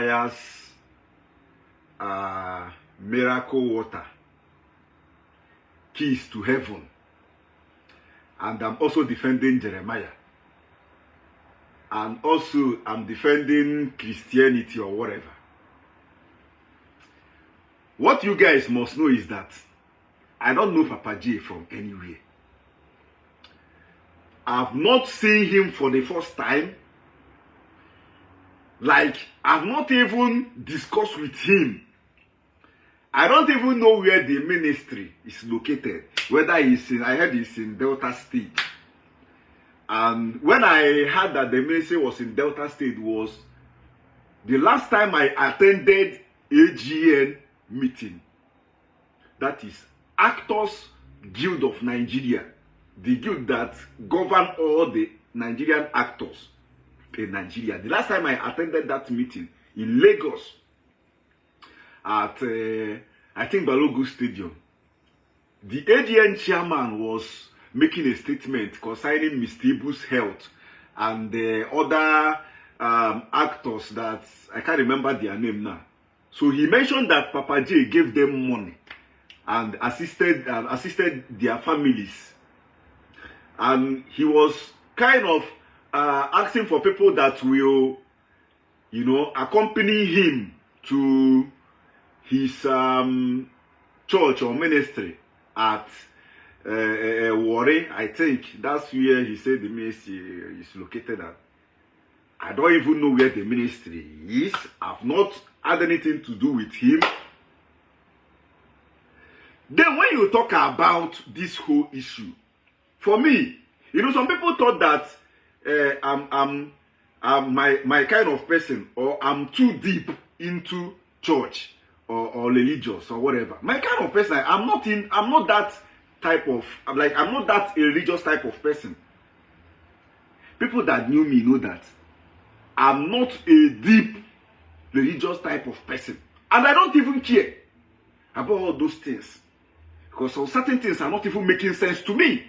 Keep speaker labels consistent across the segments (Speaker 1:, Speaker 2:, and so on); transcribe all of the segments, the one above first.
Speaker 1: Jeremiah's miracle water, keys to heaven. And I'm also defending Jeremiah. And also I'm defending Christianity or whatever. What you guys must know is that I don't know Papa J from anywhere. I've not seen him for the first time. Like, I've not even discussed with him. I don't even know where the ministry is located. Whether he's in, I heard he's in Delta State. And when I heard that the ministry was in Delta State was the last time I attended AGN meeting. That is Actors Guild of Nigeria. The guild that govern all the Nigerian actors in Nigeria. The last time I attended that meeting in Lagos at, I think, Balogun Stadium, the AGN chairman was making a statement concerning Mr. Ibu's health and the other actors that I can't remember their name now. So he mentioned that Papa J gave them money and assisted their families. And he was kind of asking for people that will, you know, accompany him to his church or ministry at Warri. I think that's where he said the ministry is located at. I don't even know where the ministry is. I've not had anything to do with him. Then when you talk about this whole issue, for me, you know, some people thought that I'm my kind of person, or I'm too deep into church or religious or whatever. My kind of person, I'm not that type of, I'm not that religious type of person. People that knew me know that I'm not a deep religious type of person. And I don't even care about all those things. Because some certain things are not even making sense to me.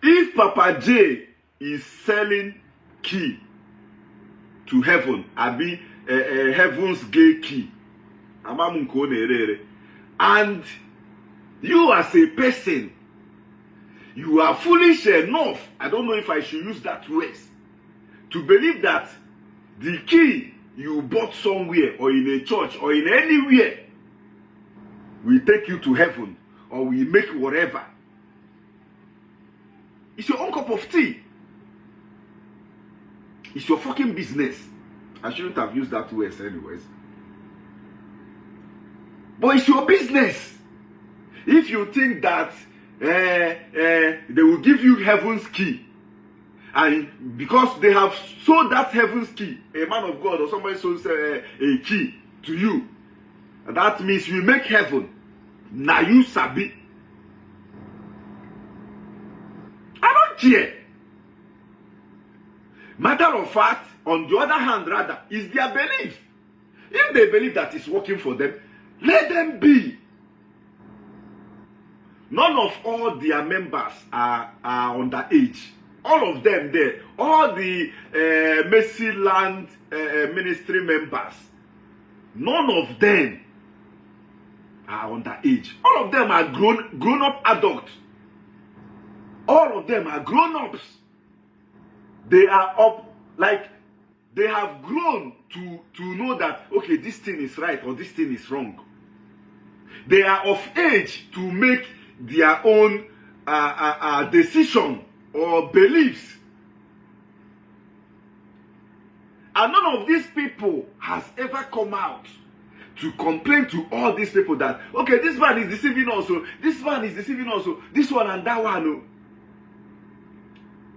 Speaker 1: If Papa J is selling key to heaven, abi heaven's gate key, and you as a person, you are foolish enough, I don't know if I should use that word, to believe that the key you bought somewhere or in a church or in anywhere will take you to heaven or will make whatever. It's your own cup of tea. It's your fucking business. I shouldn't have used that word anyways. But it's your business. If you think that they will give you heaven's key, and because they have sold that heaven's key, a man of God or somebody sold a key to you, that means you make heaven. Now you sabi. I don't care. Matter of fact, on the other hand, rather, is their belief. If they believe that it's working for them, let them be. None of all their members are underage. All of them there, all the Mercy Land ministry members, none of them are underage. All of them are grown-up adults. All of them are grown-ups. They are up, like, they have grown to know that, okay, this thing is right or this thing is wrong. They are of age to make their own decision or beliefs. And none of these people has ever come out to complain to all these people that, okay, this man is deceiving also, this man is deceiving also, this one and that one. No.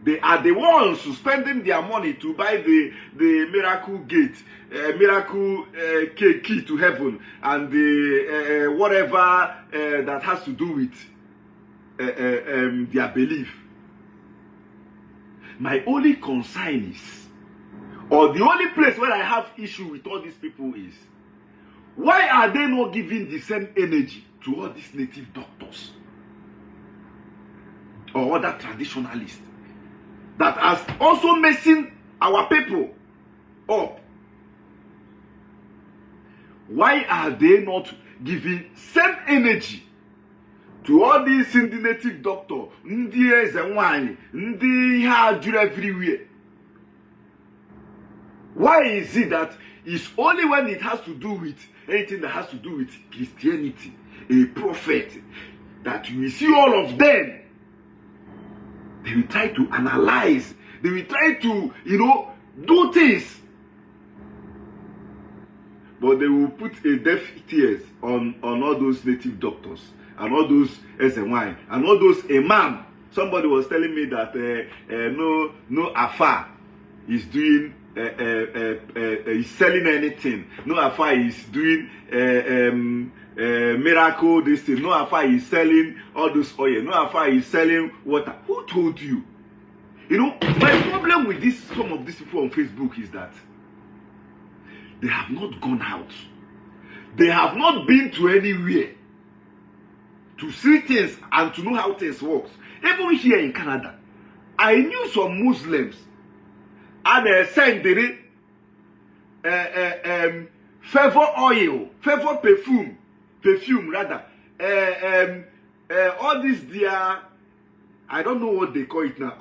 Speaker 1: They are the ones who spending their money to buy the miracle gate, miracle key to heaven, and the whatever that has to do with their belief. My only concern is, or the only place where I have issue with all these people is, why are they not giving the same energy to all these native doctors or other traditionalists that are also messing our people up? Why are they not giving same energy to all these native doctor, Ndi Ezenwani, Ndi Hajur everywhere? Why is it that it's only when it has to do with anything that has to do with Christianity, a prophet, that you will see all of them? They will try to analyze. They will try to, do things. But they will put a deaf ears on all those native doctors and all those SNY and all those imam. Somebody was telling me that no Afa is doing is selling anything. No Afa is doing miracle this thing. No Afa is selling all those oil. No Afa is selling water. Who told you? My problem with some of these people on Facebook is that they have not gone out. They have not been to anywhere to see things and to know how things work. Even here in Canada, I knew some Muslims and they sent favor oil, favor perfume rather. All this there, I don't know what they call it now.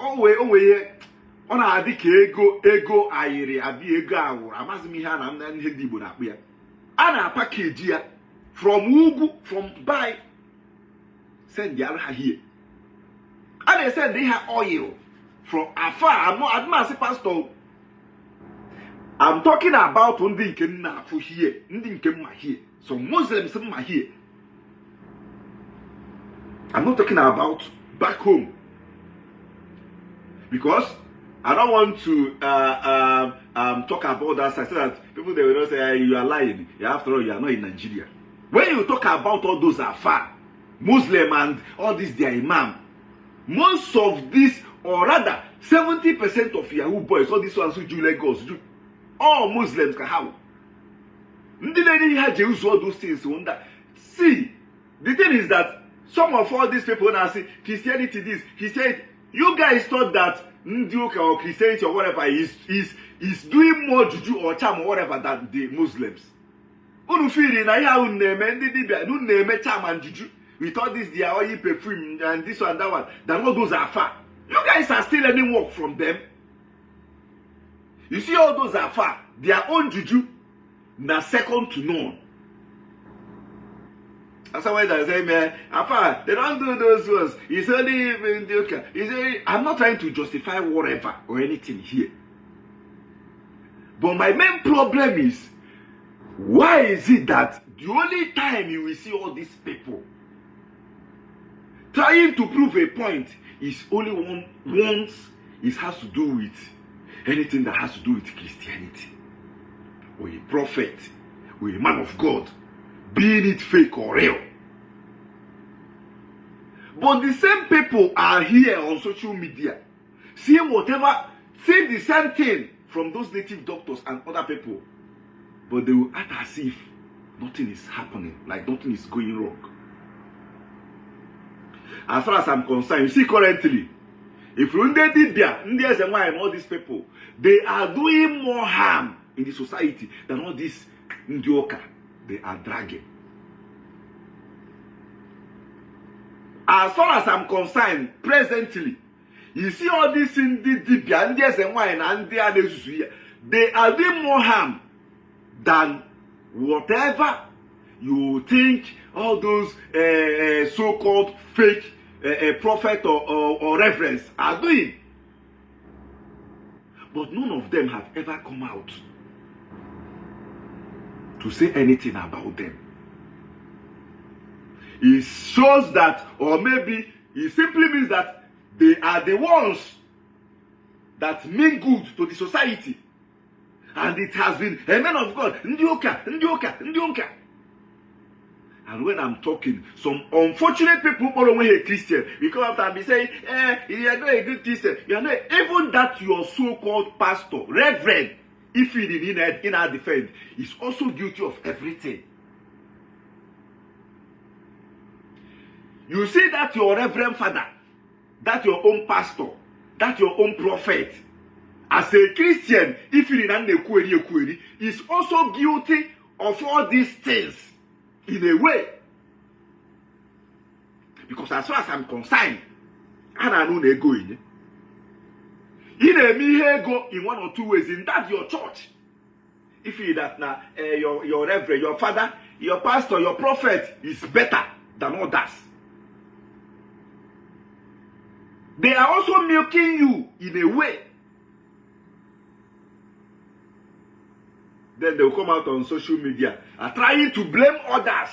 Speaker 1: On a ego ayiri abi ego awuru amazimi ha na Ndi Igbo na akpụ ya. Ana package ya from Ugu, from buy, send the other here. And they said they have oil from afar. I'm not a pastor. I'm talking about Ndi Igbo here, Ndi Igbo here. Some Muslims are here. I'm not talking about back home, because I don't want to talk about that side so that people they will not say you are lying. After all, you are not in Nigeria. When you talk about all those Afar, Muslim and all this their imam, most of this, or rather 70% of Yahoo boys, all these ones who do Lagos, all Muslims can have. All those things. See, the thing is that some of all these people now say Christianity this, Christianity. You guys thought that Ndi or Christianity or whatever is doing more juju or charm or whatever than the Muslims. Unufiri na ya uneme Ndi Dibia uneme charm and juju with all this their oil perfume and this one and that one. That all those are far. You guys are still learning work from them. You see all those are far. Their own juju na second to none. That's why they say, man, Afa, they don't do those ones. It's only I'm not trying to justify whatever or anything here. But my main problem is, why is it that the only time you will see all these people trying to prove a point is only once it has to do with anything that has to do with Christianity, or a prophet, or a man of God, being it fake or real. But the same people are here on social media, seeing the same thing from those native doctors and other people, but they will act as if nothing is happening, like nothing is going wrong. As far as I'm concerned, you see currently, if Ndi Dibia, Ndi Ezenwani and all these people, they are doing more harm in the society than all these Ndioka they are dragging. As far as I'm concerned, presently, you see all these Ndi Dibia, Ndi Ezenwani and Ndi Adesusuya, they are doing more harm than whatever you think all those so-called fake prophet or reverends are doing. But none of them have ever come out to say anything about them. It shows that, or maybe it simply means that they are the ones that mean good to the society. And it has been a man of God, Ndioka. And when I'm talking, some unfortunate people follow away a Christian, because after I be saying, you are not a good Christian, you are not, even that your so-called pastor, reverend, if he in our defense, is also guilty of everything. You see that your reverend father, that your own pastor, that your own prophet, as a Christian, if you didn't is also guilty of all these things in a way. Because as far as I'm concerned, I don't know go in. Go in one or two ways. In that your church. If you that now your reverend, your father, your pastor, your prophet is better than others. They are also milking you in a way. Then they'll come out on social media and trying to blame others.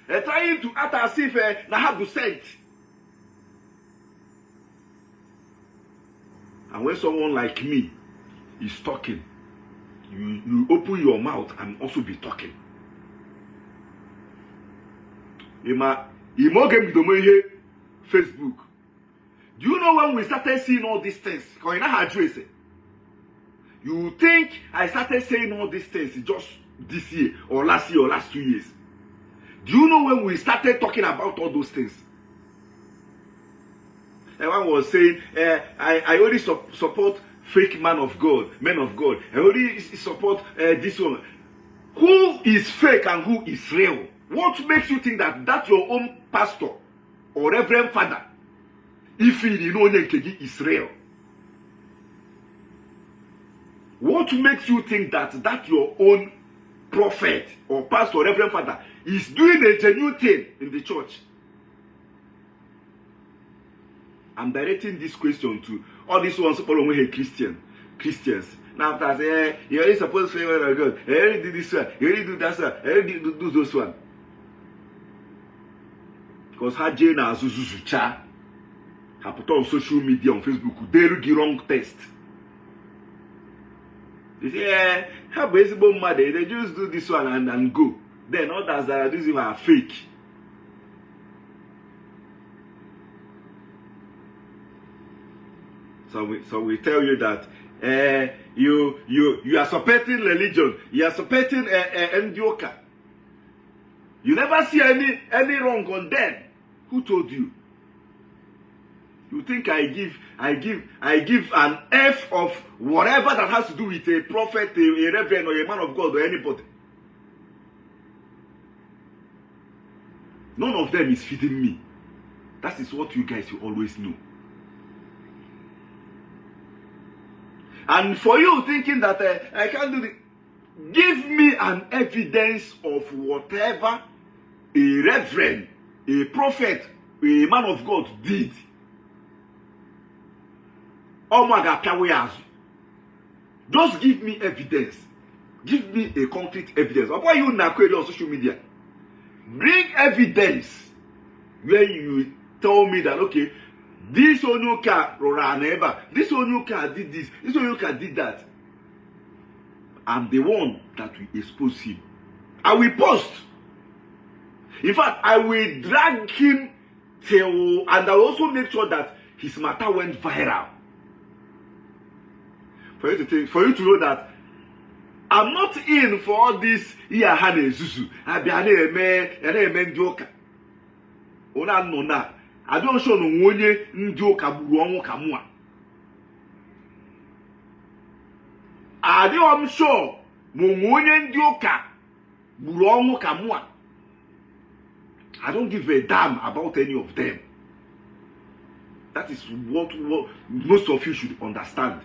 Speaker 1: They're trying to act as if they have to sent. And when someone like me is talking, you open your mouth and also be talking. Facebook. Do you know when we started seeing all these things? You think I started saying all these things just this year or last 2 years? Do you know when we started talking about all those things? Everyone was saying, I only support fake men of God. I only support this one. Who is fake and who is real? What makes you think that that's your own pastor or reverend father? If you know is real. What makes you think that your own prophet or pastor or reverend father is doing a genuine thing in the church? I'm directing this question to all these ones who hate Christians. Now after say, you only supposed to favor God. You only do this one. You only do that one. You only do those one. Because Hajena Zuzucha have put on social media on Facebook, they do the wrong test. They say, how baseball mad, they just do this one and go. Then others that are doing are fake. So we tell you that you are supporting religion, you are supporting Ndioka. You never see any wrong on them. Who told you? You think I give an F of whatever that has to do with a prophet, a reverend, or a man of God, or anybody? None of them is feeding me. That is what you guys will always know. And for you thinking that I can't do it, give me an evidence of whatever a reverend, a prophet, a man of God did. Just give me evidence. Give me a concrete evidence. Why you not on social media? Bring evidence where you tell me that, okay, this Onuka Roraneba, this Onuka did this Onuka did that. I'm the one that will expose him. I will post. In fact, I will drag him till, and I will also make sure that his matter went viral. For you to know that I'm not in for all this Iyahane Zuzu. I don't show no wonye Ndioka buru onwu kamua. I don't show mo wonye Ndioka buru onwu kamua. I don't give a damn about any of them. That is what most of you should understand.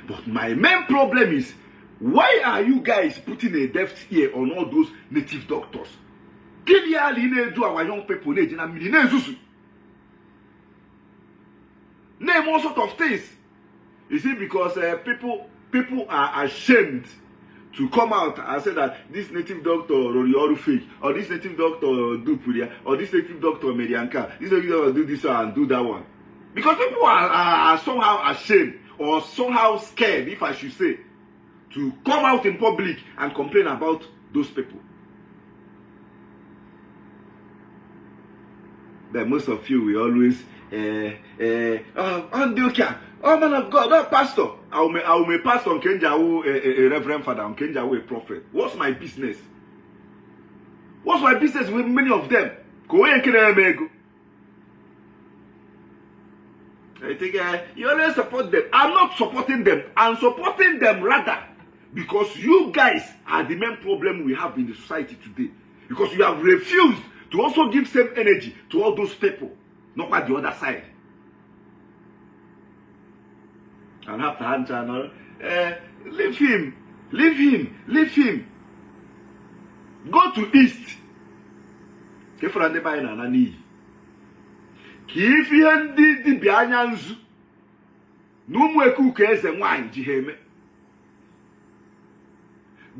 Speaker 1: But my main problem is, why are you guys putting a deaf ear on all those native doctors? Do our young people name all sort of things. You see, because people are ashamed to come out and say that this native doctor or fake, or this native doctor do Puria, or this native doctor Medianka, this native doctor do this one and do that one. Because people are somehow ashamed or somehow scared, if I should say, to come out in public and complain about those people. But most of you will always, oh, man of God, oh, pastor. I will pastor on Kenjawu, a reverend father, on Kenjawu, a prophet. What's my business? What's my business with many of them? I think you always support them. I'm not supporting them. I'm supporting them rather because you guys are the main problem we have in the society today. Because you have refused to also give same energy to all those people, not by the other side. And after hand channel, leave him. Go to East. If you are never in an need. If you are the Bianyanzu, no more cookers and wine, Jiheme.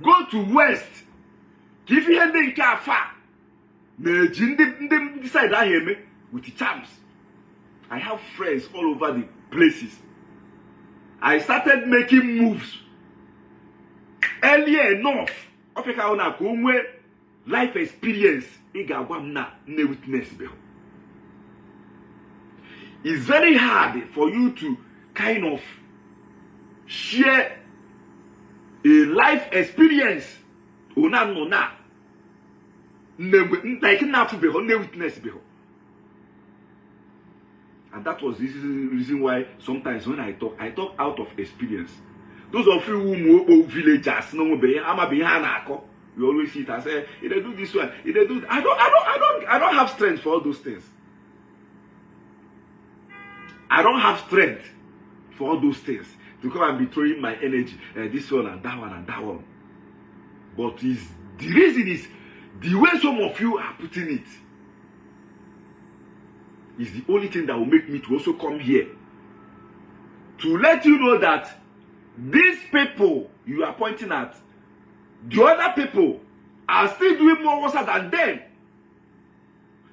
Speaker 1: Go to West. If you are the Kafa, the Jim decide I hear me with the charms. I have friends all over the places. I started making moves earlier enough. Africa on a kumwe life experience. Witness. It's very hard for you to kind of share a life experience. Like witness. And that was the reason why sometimes when I talk out of experience. Those of you who move villagers, no you always see it and say, they do this one, they do. I don't have strength for all those things. I don't have strength for all those things to come and be throwing my energy, this one and that one and that one. But the reason is the way some of you are putting it is the only thing that will make me to also come here to let you know that these people you are pointing at, the other people are still doing more worse than them.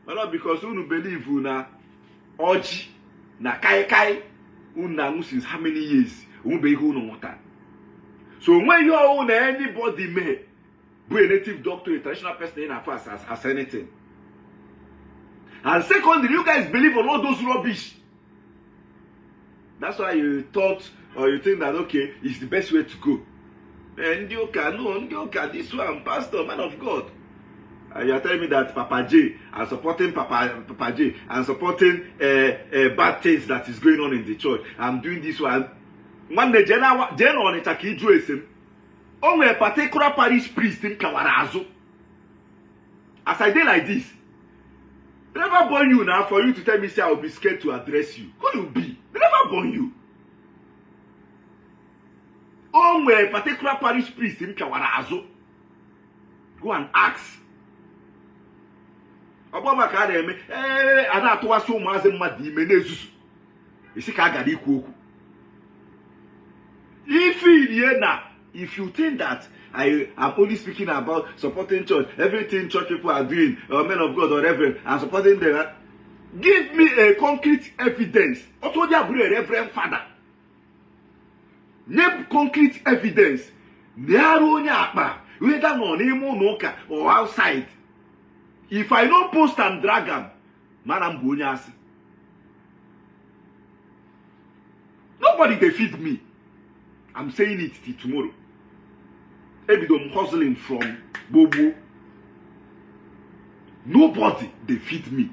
Speaker 1: But not because you believe una oji na kai una since how many years? So when you own anybody may be a native doctor, a traditional person in affairs as anything. And secondly, you guys believe on all those rubbish. That's why you thought or you think that okay, it's the best way to go. Ndi this one, pastor, man of God. You are telling me that Papa J are supporting Papa J and supporting bad things that is going on in the church. I'm doing this one. One day, Jen on it, only a particular parish priest in Kawarazo. As I did like this, they never born you now for you to tell me say I will be scared to address you. Who you be? They never born you. Only a particular parish priest in Kawarazo. Go and ask. Obama Kademe, Anatoa so Mazemadi Menezus. You see, Kagadi Kuku. If you think that I am only speaking about supporting church, everything church people are doing, or men of God or reverend, and supporting them, give me a concrete evidence. Also, they are a reverend father. Name concrete evidence. Whether on or outside. If I don't post and drag them, man, I'm going to ask. Nobody they feed me. I'm saying it till tomorrow. I'm hustling from Bobble. Nobody they feed me.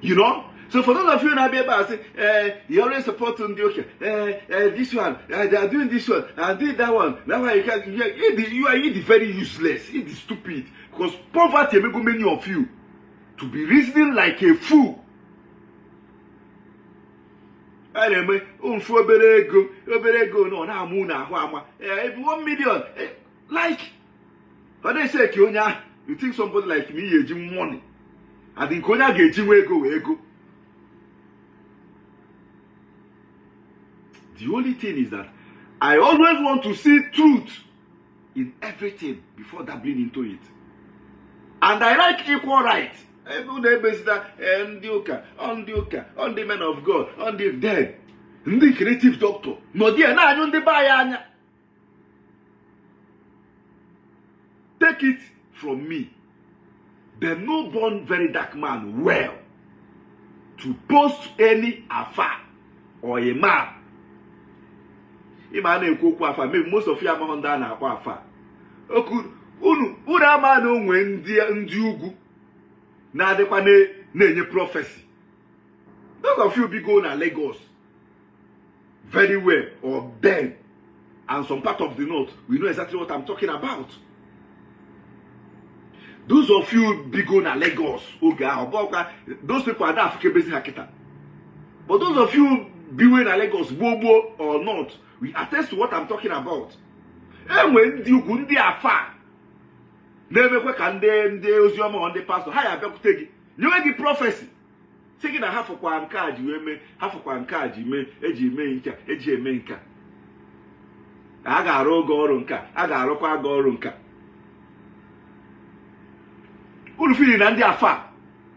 Speaker 1: You know? So for those of you in Abeba, say, you always support Ndi this one, they are doing this one, and did that one. That's why you can't. You are very useless. It is stupid because poverty make many of you to be reasoning like a fool. Anyway, no, now Muna, 1 million. Like, but they say, Kionya, you think somebody like me is giving money? I think Konya get where go. The only thing is that I always want to see truth in everything before dabbling into it. And I like equal rights. On the men of God, on the dead, the creative doctor. No, dear, now on the bayanya. Take it from me. The no-born very dark man well to post any affair or a man. Maybe most of you are on that affair. Unu man when Ndi Igbo. na adekwa na-enye prophecy. Those of you be going to Lagos very well, or Ben, and some part of the north, we know exactly what I'm talking about. Those of you be going to Lagos, those people are not African based Hakita. But those of you be going to Lagos, Bobo or not, we attest to what I'm talking about. And when you go there far, never can they Ozioma on the pastor, hi, I take it. You know the prophecy. Taking a half of one card, you may half of one card, you may edgy mainka, edgy mainka. I got Rogorunka, I got Roka Gorunka. Who feeling and their far?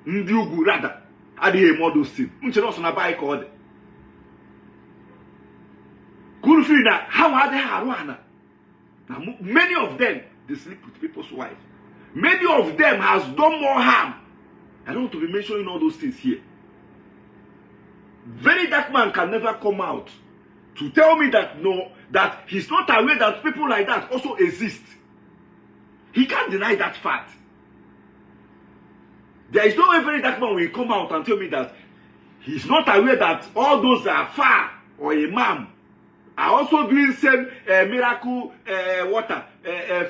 Speaker 1: Ndugu rather. I did a model sim. Uncheros on a bike order. Could feel that how are they Haruana? Now, many of them they sleep with people's wives. Many of them has done more harm. I don't want to be mentioning all those things here. Very dark man can never come out to tell me that no, that he's not aware that people like that also exist. He can't deny that fact. There is no way very dark man will come out and tell me that he's not aware that all those are far or imam are also doing same miracle water,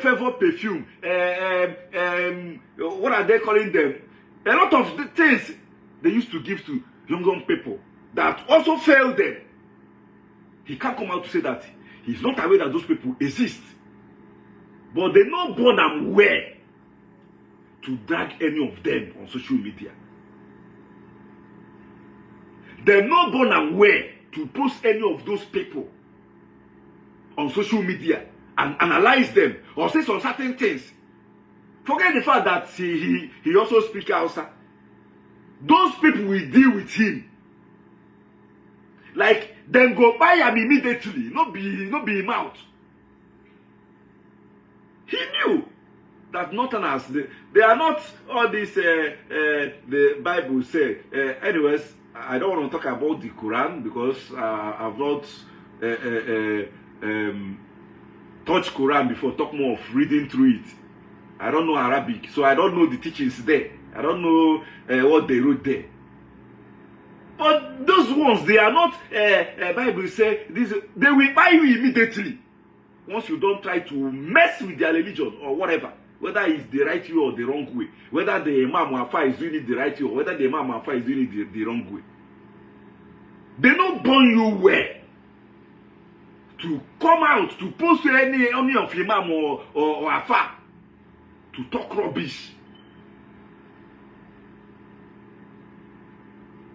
Speaker 1: favor perfume, what are they calling them? A lot of the things they used to give to young people that also failed them. He can't come out to say that he's not aware that those people exist. But they know born and where to drag any of them on social media. They know born and where to post any of those people on social media and analyze them or say some certain things. Forget the fact that he also speaks Hausa. Those people will deal with him. Like, then go buy him immediately, not be him out. He knew that Northerners, they are not all this, the Bible said. Anyways, I don't want to talk about the Quran because I've not touched Quran before, talk more of reading through it. I don't know Arabic, so I don't know the teachings there. I don't know what they wrote there. But those ones, they are not, Bible say, this, they will buy you immediately. Once you don't try to mess with their religion or whatever, whether it's the right way or the wrong way, whether the Imam Wafa is doing it the right way or whether the Imam Wafa is doing it the wrong way. They don't burn you well to come out to post any of Imam or Wafa to talk rubbish.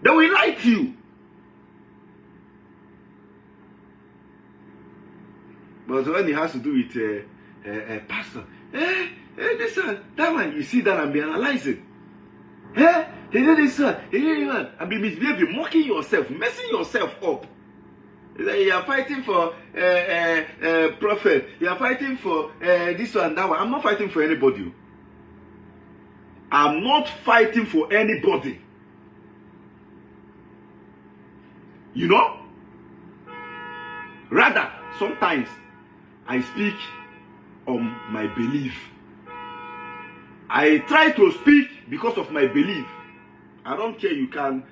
Speaker 1: They will lie to you. But when it has to do with a pastor, this one, that one, you see that and be analyzing. He did this one, he did that, and be misbehaving, mocking yourself, messing yourself up. You are fighting for prophet, you are fighting for this one, that one. I'm not fighting for anybody. I'm not fighting for anybody. You know? Rather, sometimes I speak on my belief. I try to speak because of my belief. I don't care. You can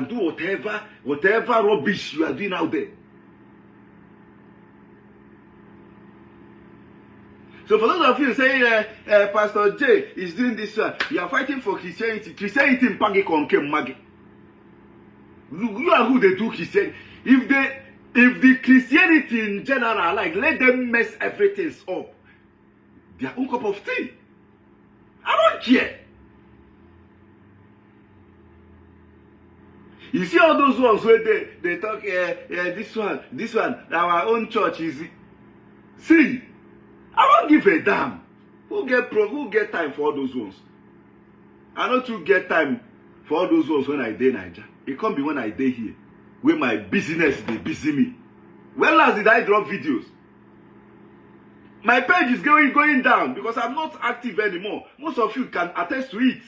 Speaker 1: do whatever rubbish you are doing out there. So for those of you saying Pastor J is doing this one, you are fighting for Christianity. Christianity in Pagi Konke Magi. You are who they do Christianity. If the Christianity in general, like, let them mess everything up. Their own cup of tea. I don't care. You see all those ones where they talk, this one, our own church is. See, I don't give a damn. Who get time for all those ones? I don't too get time for all those ones when I day Niger. It can't be when I day here. Where my business they busy me. When last did I drop videos? My page is going down because I'm not active anymore. Most of you can attest to it.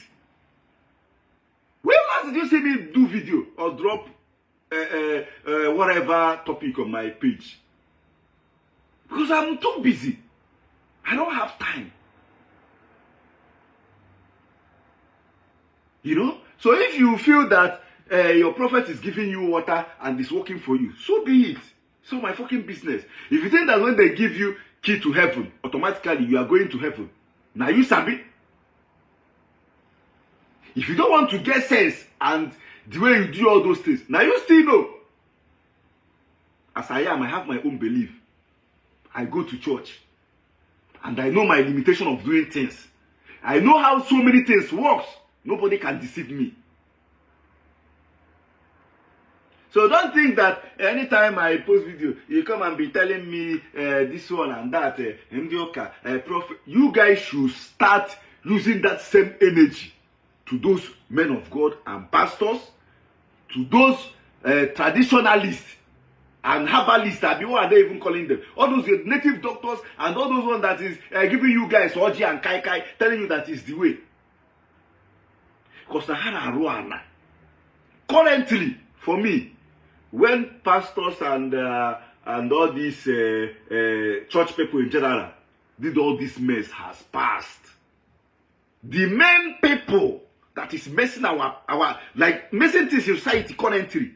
Speaker 1: When last did you see me do video or drop whatever topic on my page? Because I'm too busy. I don't have time. You know? So if you feel that your prophet is giving you water and is working for you, so be it. So my fucking business. If you think that when they give you key to heaven, automatically you are going to heaven, now you sabi. If you don't want to get sense and the way you do all those things, now you still know. As I am, I have my own belief. I go to church. And I know my limitation of doing things. I know how so many things works. Nobody can deceive me. So don't think that anytime I post video, you come and be telling me this one and that, prophet. You guys should start using that same energy to those men of God and pastors, to those traditionalists and herbalists. What are they even calling them? All those native doctors and all those ones that is giving you guys Oji and Kai Kai, telling you that is the way. Because currently, for me, when pastors and all these church people in general did all this mess has passed, the main people that is messing our like messing to society currently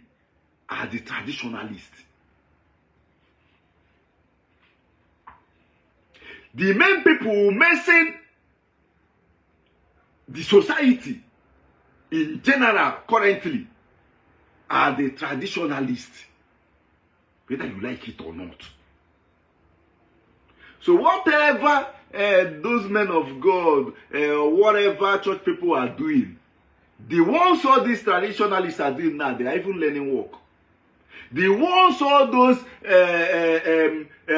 Speaker 1: are the traditionalists. The main people messing the society in general currently are the traditionalists, whether you like it or not. So whatever those men of God, whatever church people are doing, the ones all these traditionalists are doing now, they are even learning work. The ones all those,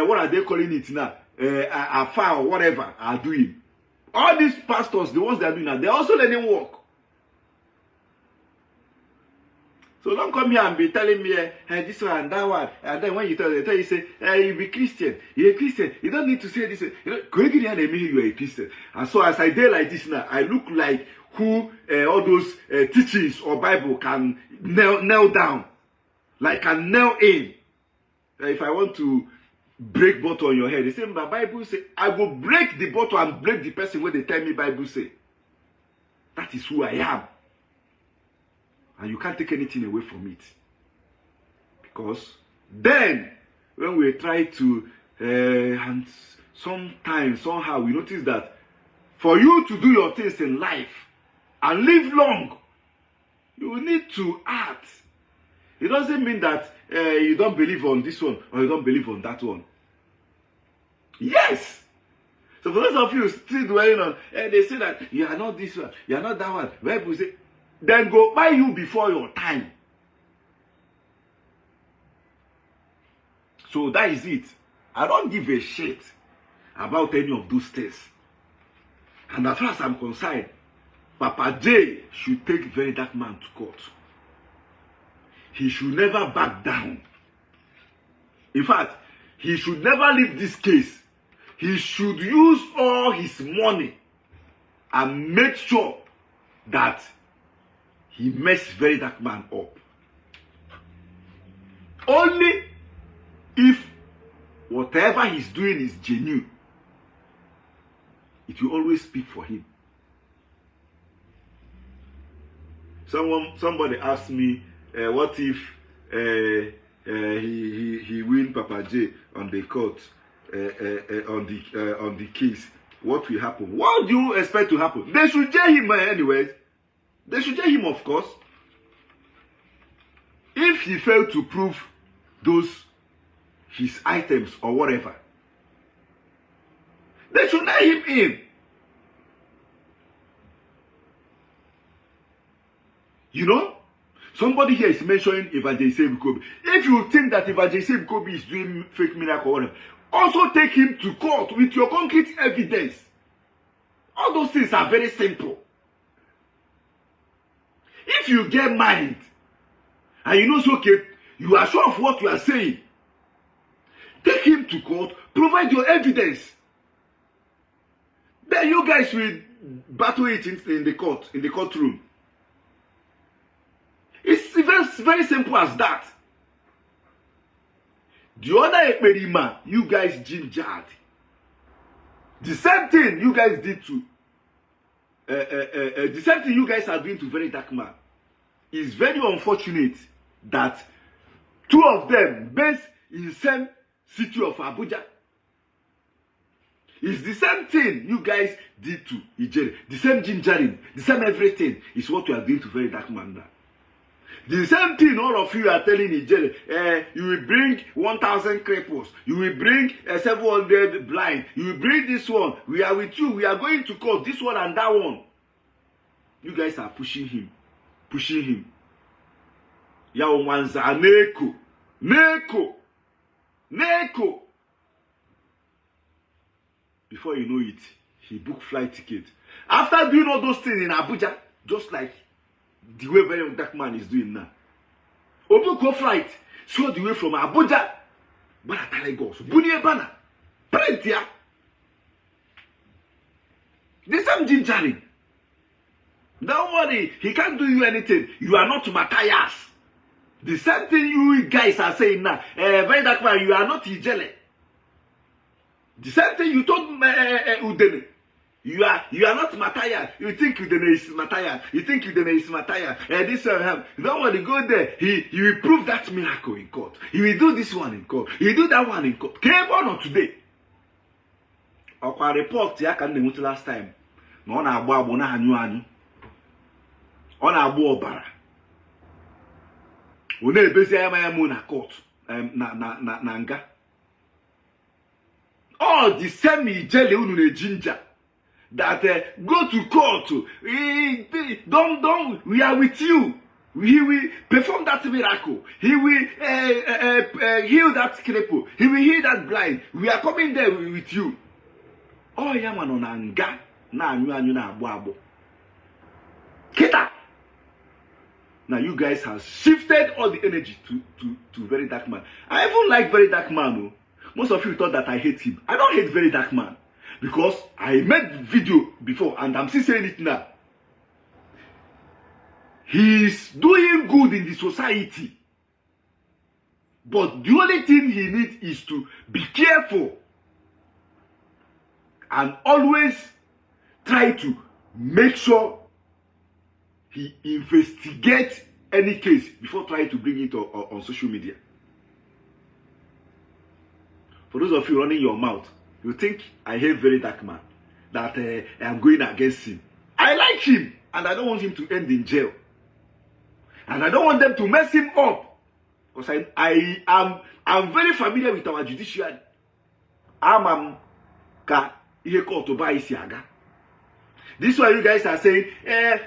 Speaker 1: what are they calling it now? Afar or whatever are doing. All these pastors, the ones that are doing now, they're also learning work. So don't come here and be telling me hey, this one and that one. And then when you tell you say, hey, you be Christian. You're a Christian. You don't need to say this. You know, you are a Christian. And so as I did like this now, I look like who all those teachings or Bible can nail down. Like can nail in. If I want to break bottle on your head, they say, my Bible say, I will break the bottle and break the person where they tell me Bible say. That is who I am. And you can't take anything away from it. Because then, when we try to, and sometimes, somehow, we notice that for you to do your things in life and live long, you need to act. It doesn't mean that you don't believe on this one or you don't believe on that one. Yes! So for those of you still dwelling on, they say that you are not this one, you are not that one. Bible say, then go buy you before your time. So that is it. I don't give a shit about any of those things. And as far as I'm concerned, Papa J should take Verydarkman to court. He should never back down. In fact, he should never leave this case. He should use all his money and make sure that he messed Verydarkman up. Only if whatever he's doing is genuine, it will always speak for him. Somebody asked me, what if he win Papa J on the court, on the case? What will happen? What do you expect to happen? They should jail him anyways. They should jail him, of course. If he failed to prove his items or whatever, they should let him in. You know, somebody here is mentioning Evangelist Kobe. If you think that Evangelist Kobe is doing fake miracle or whatever, also take him to court with your concrete evidence. All those things are very simple. If you get mind and you know it's okay, you are sure of what you are saying, take him to court, provide your evidence. Then you guys will battle it in the courtroom. It's very, very simple as that. The other Ekperima, you guys gingered. The same thing you guys did to the same thing you guys are doing to Verydarkman. It's very unfortunate that two of them based in the same city of Abuja. It's the same thing you guys did to Ijele. The same gingering, the same everything is what you are doing to Verydarkman now. The same thing all of you are telling Ijele. You will bring 1,000 cripples. You will bring 700 blind. You will bring this one. We are with you. We are going to court. This one and that one. You guys are pushing him. Pushing him. Yaomanza Neko. Neko. Neko. Before you know it, he booked flight ticket. After doing all those things in Abuja, just like the way Verydarkman is doing now. Obuko flight, so the way from Abuja, Bana Lagos, Bunye Bana, Prentia. The same gingering. Don't worry, he can't do you anything. You are not Matthias. The same thing you guys are saying now. Verydarkman, you are not Ijele. The same thing you told Udene. You are not Matthias. You think Udene is Matthias. You think Udene is Matthias. This one, don't worry, go there. He will prove that miracle in court. He will do this one in court. He will do that one in court. Came on or today. Our report ya can the last time. No na agbo agbo na anyu anyu. On agbo obara. One ebesi ya mu na court. Na nga. All the same Ijele unu na ginger that go to court. Don't. We are with you. He will perform that miracle. He will heal that cripple. He will heal that blind. We are coming there with you. Oh yeah, man, on anga na anyu na agbo agbo. Kita. Now you guys have shifted all the energy to Verydarkman. I even like Verydarkman. Oh. Most of you thought that I hate him. I don't hate Verydarkman because I made video before and I'm still saying it now. He's doing good in the society. But the only thing he needs is to be careful and always try to make sure he investigates any case before trying to bring it on social media. For those of you running your mouth, you think I hate Verydarkman, that I'm going against him. I like him, and I don't want him to end in jail. And I don't want them to mess him up. Because I'm very familiar with our judiciary. I'm ka ihe court to buy Isiagu. This is why you guys are saying,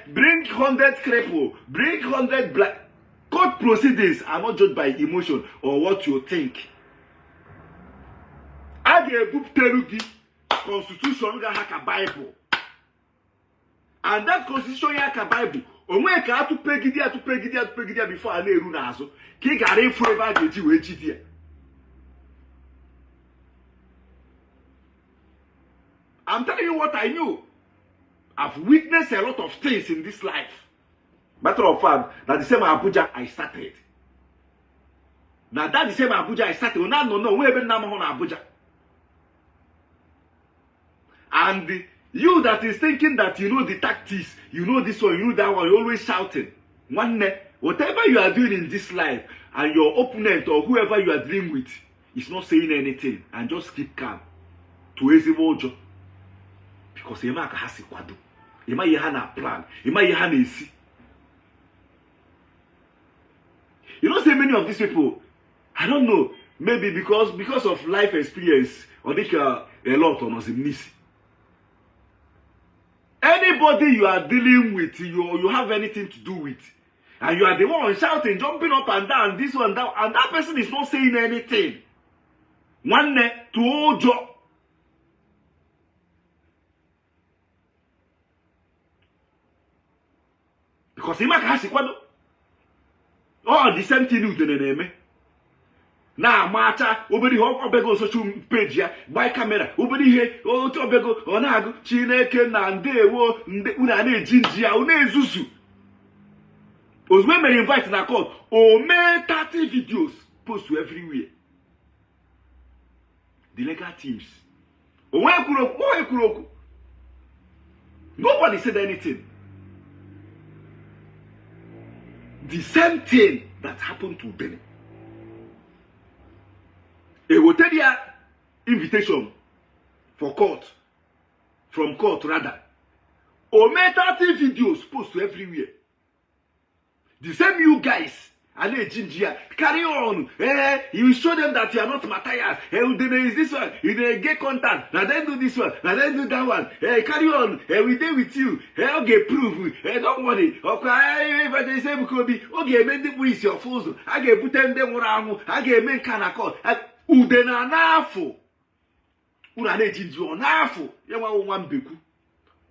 Speaker 1: bring 100 cripple, bring 100 black. Court proceedings are not judged by emotion or what you think. I get book terugi constitution ga haka Bible. And that constitution haka Bible. Onwe ka atu pegidia before ana eru na azu. Ki gara ifu ebe a ga-eji wee jide. I'm telling you what I knew. I've witnessed a lot of things in this life. Matter of fact, that the same Abuja I started. Now that the same Abuja I started. No, we even na Abuja. And you that is thinking that you know the tactics, you know this one, you know that one, you're always shouting. Whatever you are doing in this life, and your opponent or whoever you are dealing with is not saying anything, and just keep calm. To Ezimojo. Because Ema has a kwado. Ema yehana plan. Ema yehana isi. You know, say many of these people, I don't know, maybe because of life experience, or they a lot on us in this. Anybody you are dealing with, you have anything to do with, and you are the one shouting, jumping up and down, this one, that, and that person is not saying anything. One to Ojo. Because he might have the same thing you didn't. Now, Mata, obedi ho obego social page ya, by camera, obedi he, o to obego, onago, Chineke na ndewo, una na-eji nji ya, una ezuzu. Ozwe may invite na court, o make 30 videos, post to everywhere. The legal teams. O we kuroku. Nobody said anything. The same thing that happened to Benin. A hotel invitation for court, from court rather. Ometa videos posted everywhere. The same you guys, Ale Ginger, carry on. You show them that you are not Matthias. There is this one. You get contact. Now then do this one. Now then do that one. Carry on. We deal with you. Okay, prove. Don't worry. Okay, if I say Mukobi, okay, make the police your fools. I get put them around. I get men can accord. Udena nafo. Unane Ginger nafo. Yawa one beku.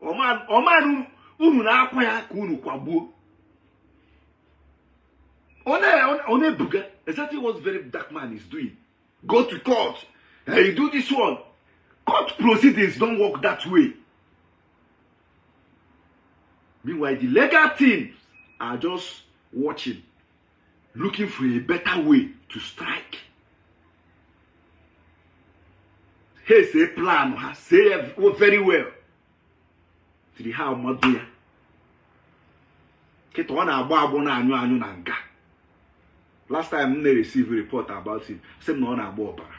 Speaker 1: Oman, unu na akwaya kunu kwabu. On a booger, exactly what Verydarkman is doing. Go to court. You do this one. Court proceedings don't work that way. Meanwhile, the legal teams are just watching, looking for a better way to strike. Hey, say plan, say very well. To the how Maduya. Ketwana abona anyu nanga. Last time I received a report about him. Same no na agba obara.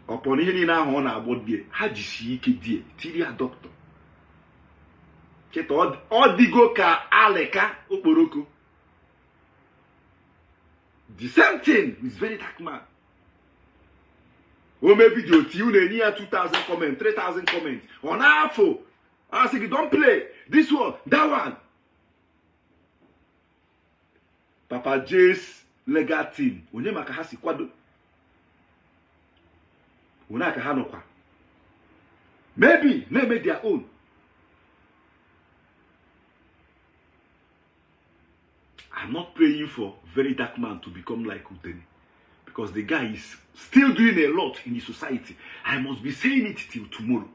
Speaker 1: Upon ihe ni na ho na agbo die, ha jisi ike die, tiri a doctor. Keto odigo ka aleka okporoko. The same thing is Verydarkman. O me video ti u na eni 2,000 comments, 3,000 comments. On afo. I say don't play this one, that one. Papa J's legal team. Onye maka ha si kwado. Una ka ha nokwa. Maybe they make their own. I'm not praying for Verydarkman to become like Udeni, because the guy is still doing a lot in the society. I must be saying it till tomorrow.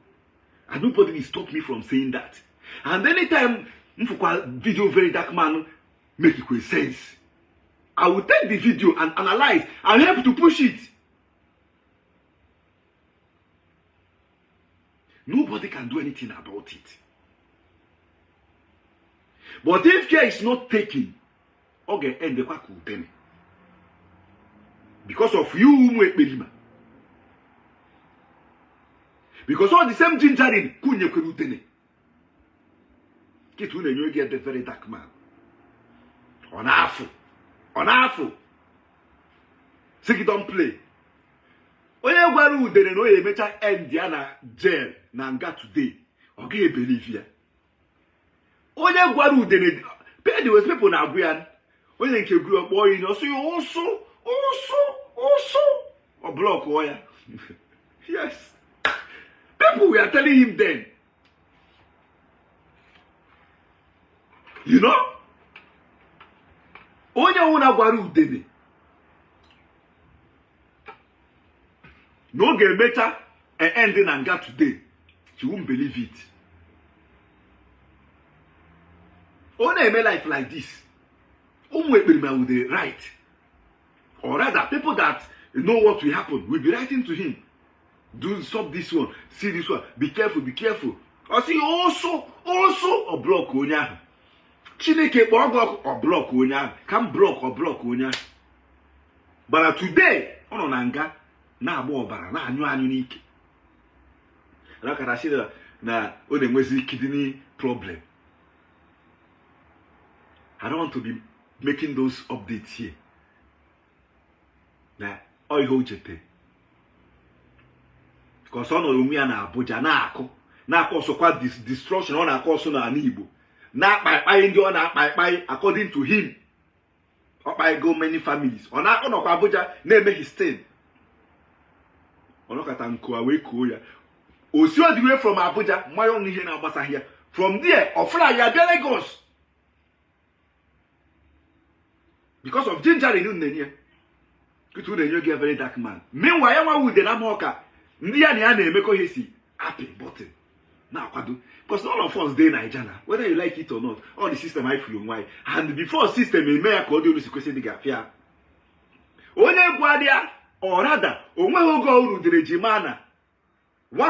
Speaker 1: And nobody will stop me from saying that. And anytime video Verydarkman make it sense, I will take the video and analyze and help to push it. Nobody can do anything about it. But if care is not taken, okay, end the quack then. Because of you, because all the same gingering, kunye kurutene. Get when you get the Verydarkman. On Afro. Say don't play. Oye gwaru udene no ye mecha end ya na jail na nga today. Okay, believe ya. Oye gwaru udene pay the people na agwian. Oye nke gru okpo yin so you also or block oya. Yes. People were telling him then. You know? Onye una gwaru udene. No get better and ending and got today. You won't believe it. Only a life like this. With the right. Or rather, people that know what will happen will be writing to him. Do stop this one, see this one, be careful, be careful. Or see also or block onya. Chineke or block onya. Can block or block onya. But today, on nanga. Na agba obara na anyu n'ike. Na ka tashi na o dey nwezi kidney problem. I don't want to be making those updates here. Na oyi ho jete. Because ono onwe ya na Abuja na akọ so kwa destruction ọ na akọ so na Igbo. Na akpai ndị ọ na akpai according to him. Okpai go many families. Ọ na akọ no kwa Abuja na eme his thing. Onokata nkoa we ko ya. Osi all the way from Abuja, mayo ihe na agbasa here. From there, ofra ya be Lagos. Because of ginger in Nenya. Kutu Nenya get Verydarkman. Meanwhile, ya wa ude na moka. Ndi ya na emeko hesi happy button. Na kwado. Because all of us dey Nigeria, whether you like it or not, all the system I feel why. And before system e me ya ko dey olusi kwese diga afia. Onye gwadia or rather, one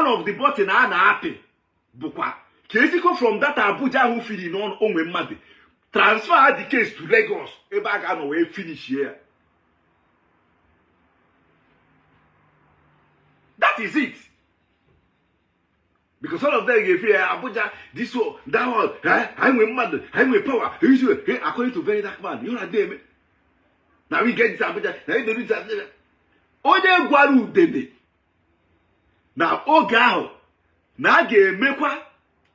Speaker 1: of the button are happy. bukwa kesiko from that Abuja who feed on onwe mmadụ transfer the case to Lagos ebe a ga no we finish here. That is it. Because all of them gave here Abuja, this one, that one, I'm with mother, I'm with power. According to Verydarkman, you know them. Now we get this Abuja, now we do this. Ode gwaru dede. Now Ogao, now ge mekwa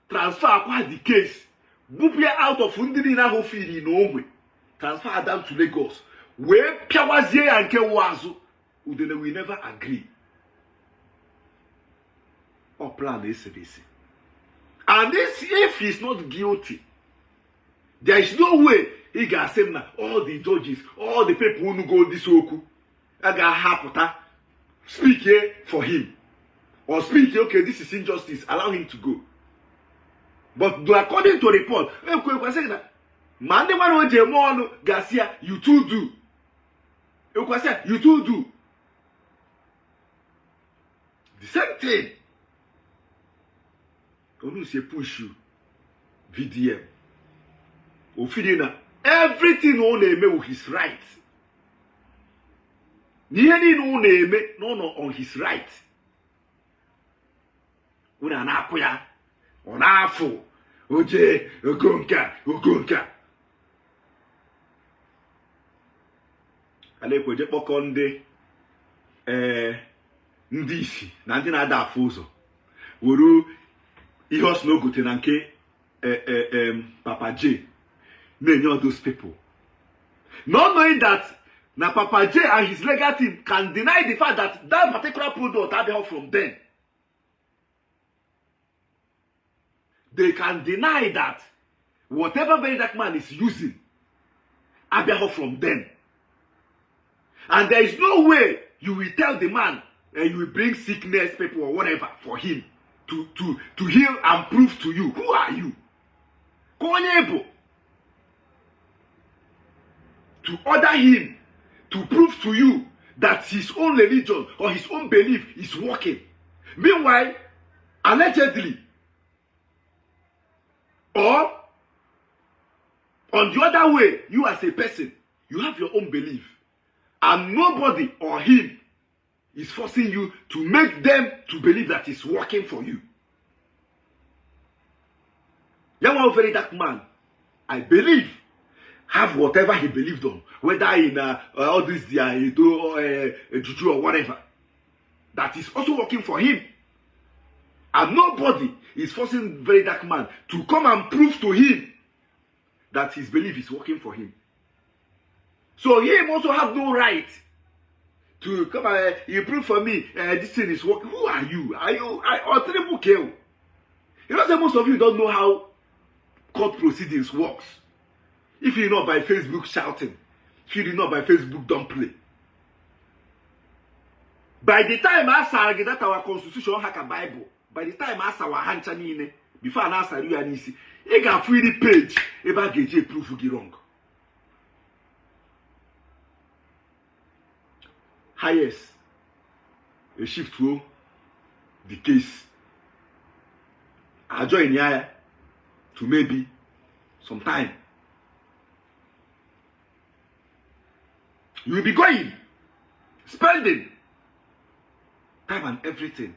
Speaker 1: transfer kwa the case. Bupia out of Undiri na ho fili no omwe. Transfer down to Lagos. We piawazie anke wazu. Udene we never agree. Or plan is this. And this, if he's not guilty, there is no way he can say now all the judges, all the people who go this oku, I got half speak here for him. Or speak here, okay, this is injustice, allow him to go. But according to report, Garcia, you too do. You too do. The same thing. Onu se push you VDM ofidina everything on eme with his right nieni no na eme no on his right una na akoya ona afo oje ogonka ale kweje kpọkọ ndị Ishi na ndị na-ada afọ ụzọ wuru ihe ọsọ n'ogote na nke Papa J na-enye all those people, not knowing that na Papa J and his legal team can deny the fact that that particular product had from them. They can deny that whatever Verydarkman is using had from them. And there is no way you will tell the man and you will bring sickness people or whatever for him to heal and prove to you. Who are you? Able to order him to prove to you that his own religion or his own belief is working. Meanwhile, allegedly, or on the other way, you as a person, you have your own belief. And nobody or him is forcing you to make them to believe that it's working for you. Young Verydarkman, I believe, have whatever he believed on, whether in all this juju or whatever, that is also working for him. And nobody is forcing Verydarkman to come and prove to him that his belief is working for him. So him also have no right to come and you prove for me this thing is working. Who are you? Are you or triple kill? You know, most of you don't know how court proceedings works. If you know by Facebook shouting, if you know by Facebook don't play. By the time I say that our constitution has a Bible, by the time I say our hanchani before I answer you and see, you can free the page about get proof you wrong. Highest a shift through the case. I join here to maybe some time. You will be going, spending time and everything.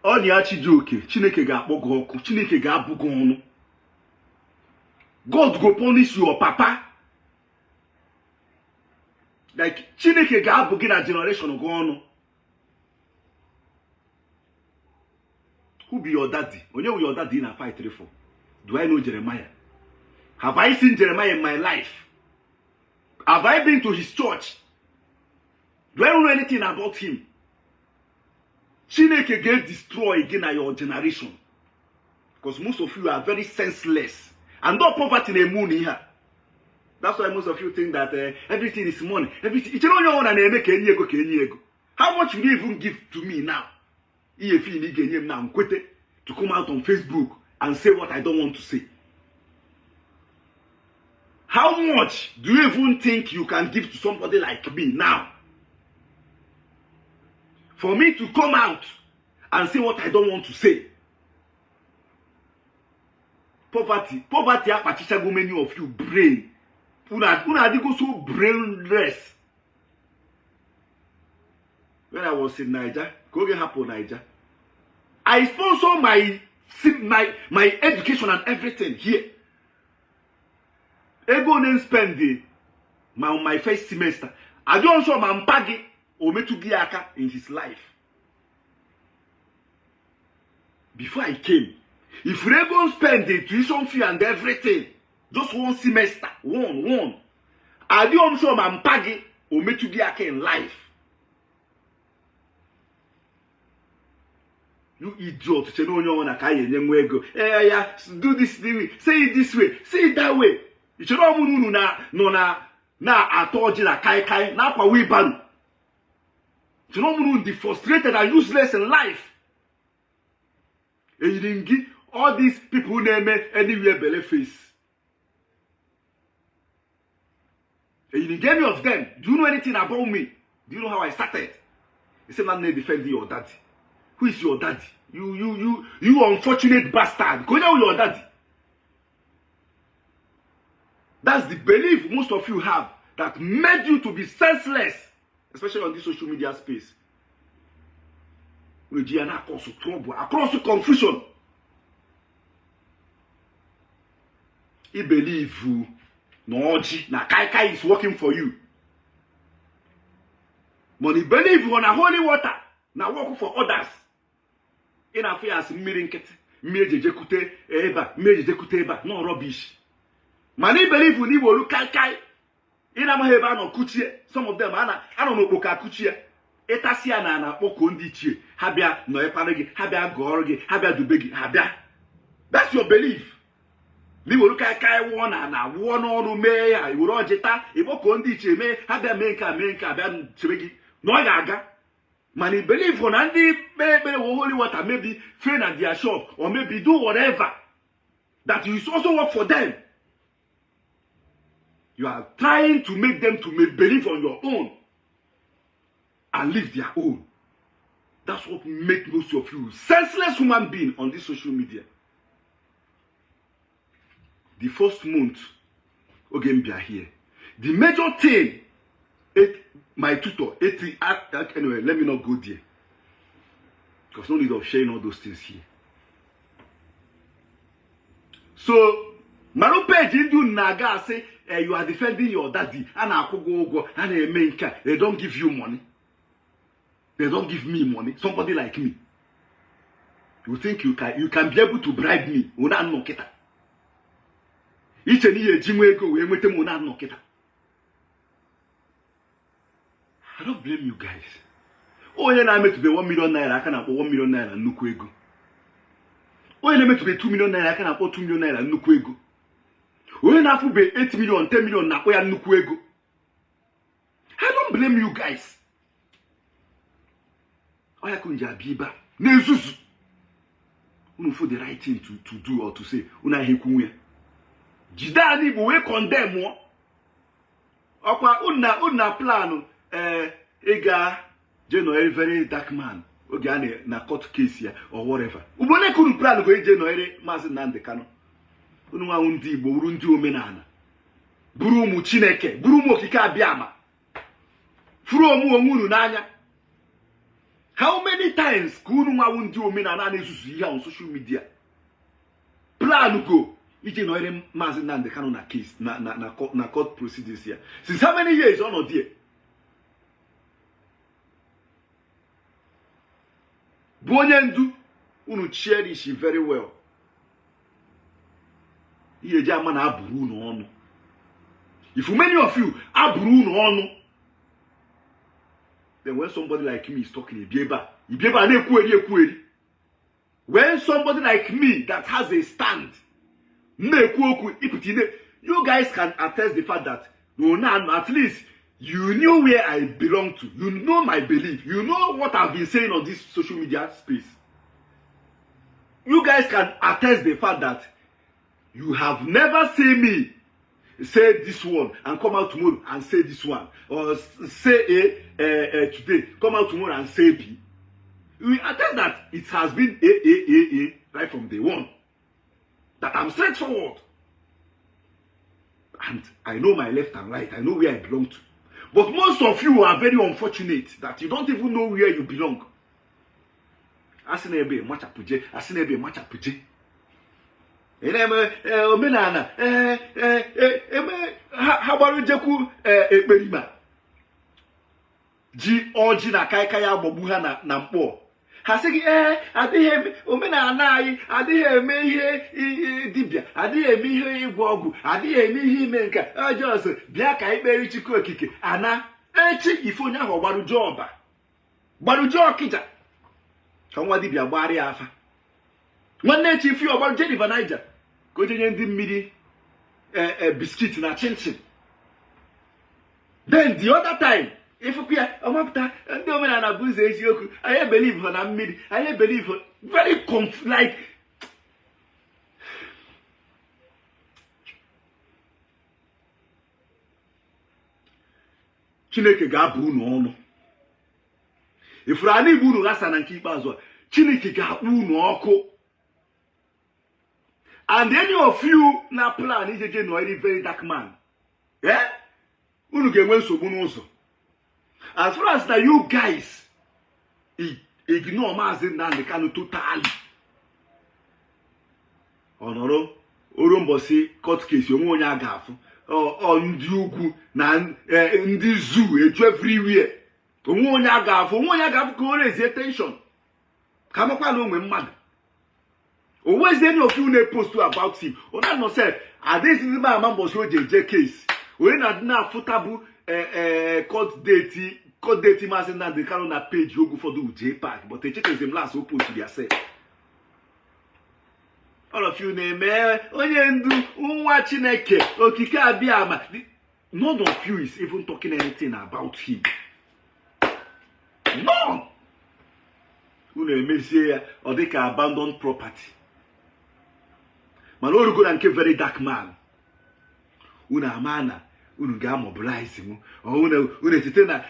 Speaker 1: All the archijoke, Chineke ga akpọgo ọkụ, Chineke ga abụgo ọnụ. God go punish your papa. Like Chineke ga abụgo na generation go ọnụ. Who be your daddy? Onye will your daddy in a fight for? Do I know Jeremiah? Have I seen Jeremiah in my life? Have I been to his church? Do I know anything about him? Chineke get destroyed again at your generation. Because most of you are very senseless. And not poverty in a moon here. That's why most of you think that everything is money. Everything. How much will you even give to me now? If you need now, to come out on Facebook and say what I don't want to say. How much do you even think you can give to somebody like me now? For me to come out and say what I don't want to say. Poverty apatichago many of you brain. Una go so brainless. When I was in Niger, go get happen Niger. I sponsor my education and everything here. I go and spend my first semester. I don't show my mpagi Ometugiaka in his life. Before I came, if we go spend the tuition fee and everything, just one semester, one. I don't show my mpagi Ometugiaka in life. You idiot, you know na ka yenye ego. Do this way, say it this way, say it that way. You should not munu na atoji na kai na kwa wibaru. You should not munu be frustrated and useless in life. And you didn't give all these people who name anywhere belly face. And you didn't get any of them. Do you know anything about me? Do you know how I started? You say man defending your daddy. Who is your daddy? You unfortunate bastard. Go down with your daddy. That's the belief most of you have that made you to be senseless, especially on this social media space. We are across trouble, across confusion. He believe you, no, na kai is working for you. Money believe you on a holy water, now working for others. In affairs, mirrinkete, mirjekute eba, no rubbish. Many believe we need to look kai. In Amaheba no kuchie. Some of them I don't know boka kuchie. Etasia na poko ndichie. Habia no epanegi, habia gorgi, habia dubegi, habia. That's your belief. Ni wo look kai one na one on me ya iworo jeta, iboko ndichie me, habia menka habia chebegi. No yaga. Many believe on Andy maybe holy water, maybe train at their shop, or maybe do whatever. That you also work for them. You are trying to make them to believe on your own and live their own. That's what makes most of you senseless human being on this social media. The first month, again, we are here. The major thing, my tutor, anyway, let me not go there. Because no need of sharing all those things here. So, Marupe Jindu Naga say, you are defending your daddy, and they don't give you money. They don't give me money. Somebody like me. You think you can be able to bribe me? Each and year, I don't blame you guys. Oh, yeah, I made to be 1 million naira, I can afford 1 million naira and nukwego. Oh, yeah, I made to be 2 million naira, I can afford 2 million naira and nukwego. When I be 8 million, 10 million, na koya nukwego. I don't blame you guys. Oya kunja biba. Nezuzu. Unu for the right thing to do or to say. Una hekunwe. Jida ni bo we condemn mo. Okwa una plan ega Iri Verydarkman. Oge na court case ya or whatever. Ubone kunu plan go Iri Mazi Nnamdi Kanu. Ndi Igbo buru ndị Omenala buru ụmụ Chineke buru ụmụ okike abịama furu onwunu n'anya. How many times ka unu nwa ndị Omenala na-esusu ihe on social media plan go ije Iri Mazi Nnamdi Kanu na case na court proceedings here since how many years on or there bụ onye ndu unu cherish very well. If many of you aburu then when somebody like me is talking, when somebody like me that has a stand, you guys can attest the fact that at least you knew where I belong to. You know my belief. You know what I've been saying on this social media space. You guys can attest the fact that you have never seen me say this one and come out tomorrow and say this one, or say A today, come out tomorrow and say B. We attest that it has been A right from day one. That I'm straightforward. And I know my left and right. I know where I belong to. But most of you are very unfortunate that you don't even know where you belong. Asinebe machapuje, asinebe machapuje. Omenala, habaru jeku ekperima. Ji oji na kaikai agbogbu ha na mkpọ. Ha sị gị adịghị omenala anyị adịghị eme ihe dibịa, adịghị eme ihe ịgwọ ọgwụ, adịghị eme ihe ime nka ọjọọ bịa ka ikpere Chukwu okike ana echi ife onye ahụ gbaruju ọba gbaruju ọkịja ka nwa dibịa gbara ya afa nwanne echi ife ọgbaru Jeniva Niger ka o jenye ndị mmiri biskit na chinchin. Then the other time if we are Omapta and the Omenala Buze Isiagu, I believe when I'm mid, I believe very like Chineke ga-abụ unu ọnụ. Ifuru ana Igbo unu ghasa na nke ikpeazụ Chineke ga-akpụ unu ọkụ. And any of you na plan ijeje no Iri very dark man. Unu ga-enwe nsogbu n'ụzọ. As far as that you guys ignore Maazị Nnamdi Kanu totally. Onoro orombosi court case onwe onye agafu o ndị ugwu na ndị zoo eju everywhere. Onwe onye agafu ka o raise attention. Ka makwa na onwe mmadụ. Always any of you na post about him. Ona no say this is my mambosi ojeje case. We na footable court date Maazị Nnamdi Kanu na page ogu for the J Park, but they check them last who post to their say. All of you name onye ndu nwa Chineke okike abịama. None of you is even talking anything about him. None. Unu emezie ya ọ dị ka abandoned property. Mana orugo na nke very dark man. Unu amana unu ga-mobilize mu. Unu etite na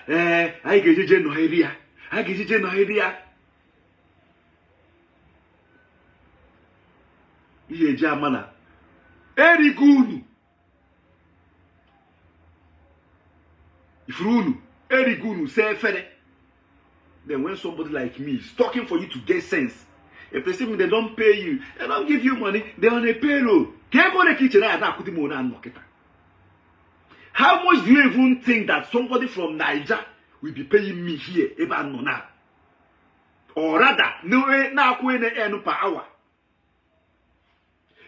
Speaker 1: anyị ga-ejeje nọghịrị ya. Anyị ga-ejeje nọghịrị ya. Ihe eji amana erigo unu. Ifuru unu erigo unu se efere. Then when somebody like me is talking for you to get sense, if they say they don't pay you, they don't give you money, they're on a payroll. How much do you even think that somebody from Niger will be paying me here, even no now? Or rather, no per hour.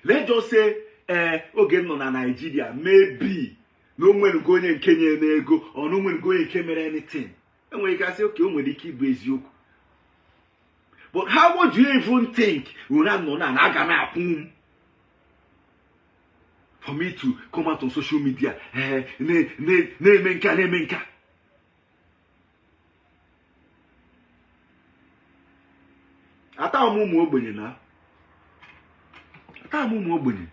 Speaker 1: Let's just say, okay, no na Nigeria, maybe no one going in Kenya nego, or no one going in Kenya anything. And when you can say, okay, I'm going to keep you. But how would you even think for me to come out on social media? Nemenka. Ata omumu ogbenye na. Ata omumu ogbenye.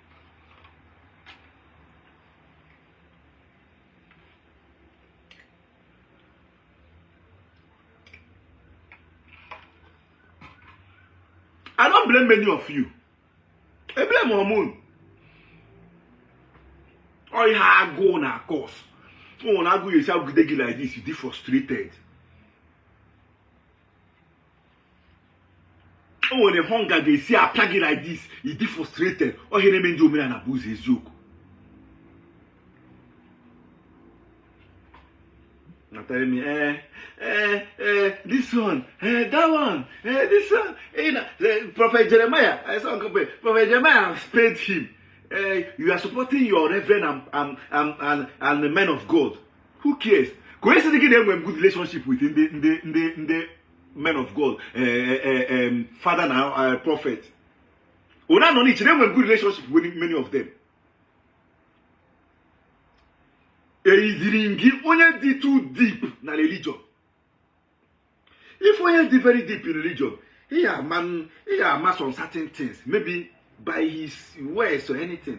Speaker 1: I don't blame many of you. I blame hormone. Oh, you have go on a course. Oh, now go yourself like this, you be frustrated. Oh, when the hunger they see a plug like this, you be frustrated. Oh, he remains you and abuse his yoke. Not telling me, this one, that one, this one. Prophet Jeremiah, I saw Prophet Jeremiah paid him. You are supporting your reverend and the men of God. Who cares? Coincidentally, they have a good relationship with the men of God, father and prophet. Ona no need. They have a good relationship with many of them. Onye di too deep na religion. If onye di very deep in religion, he are mass on certain things, maybe by his words or anything.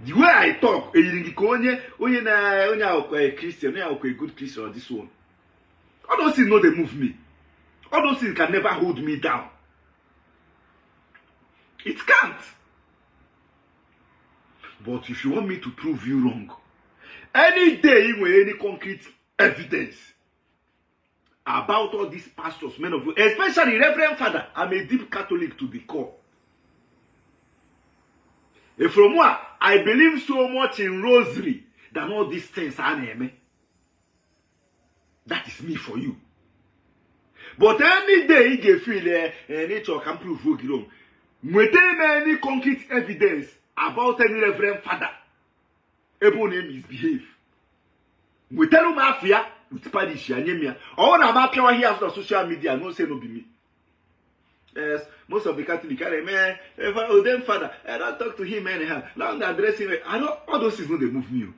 Speaker 1: The way I talk, onye Christian, a good Christian, or this one. All those things know they move me. All those things can never hold me down. It can't. But if you want me to prove you wrong, any day with any concrete evidence about all these pastors, men of God, especially Reverend Father, I'm a deep Catholic to the core. And from what I believe so much in rosary than all these things are me. That is me for you. But any day you get feel nature can prove you wrong. Within any concrete evidence about any Reverend Father, able name misbehave. We tell you mafia with punish anemia. All about pure here after social media, no say no be me. Yes, most of the Catholic are man, then Father, I don't talk to him anyhow. Now they address him. I know all those things, no, they move me.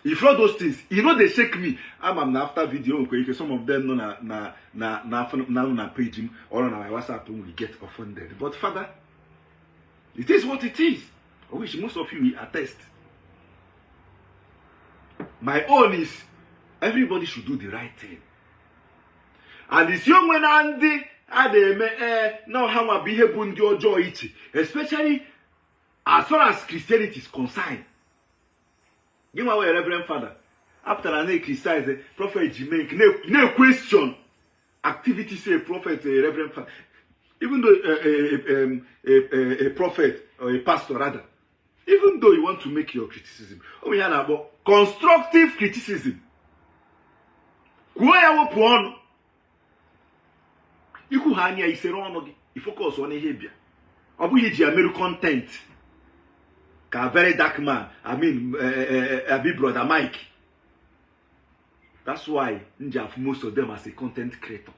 Speaker 1: If all those things, they shake me. I'm after video, okay, some of them na page him or on my WhatsApp will get offended. But Father, it is what it is. I wish most of you will attest. My own is everybody should do the right thing. And this young man Andy now how I behave on your joy, especially as far as Christianity is concerned. Give me a Reverend Father. After I criticize the prophet, make no question. Activity say prophet, Reverend Father. Even though a prophet or a pastor rather, even though you want to make your criticism, we have about constructive criticism. You could hang is a wrong. You focus on a behavior. Obuhiji American content. Ka very dark man. I mean, a big brother Mike. That's why Nja for most of them as a content creator.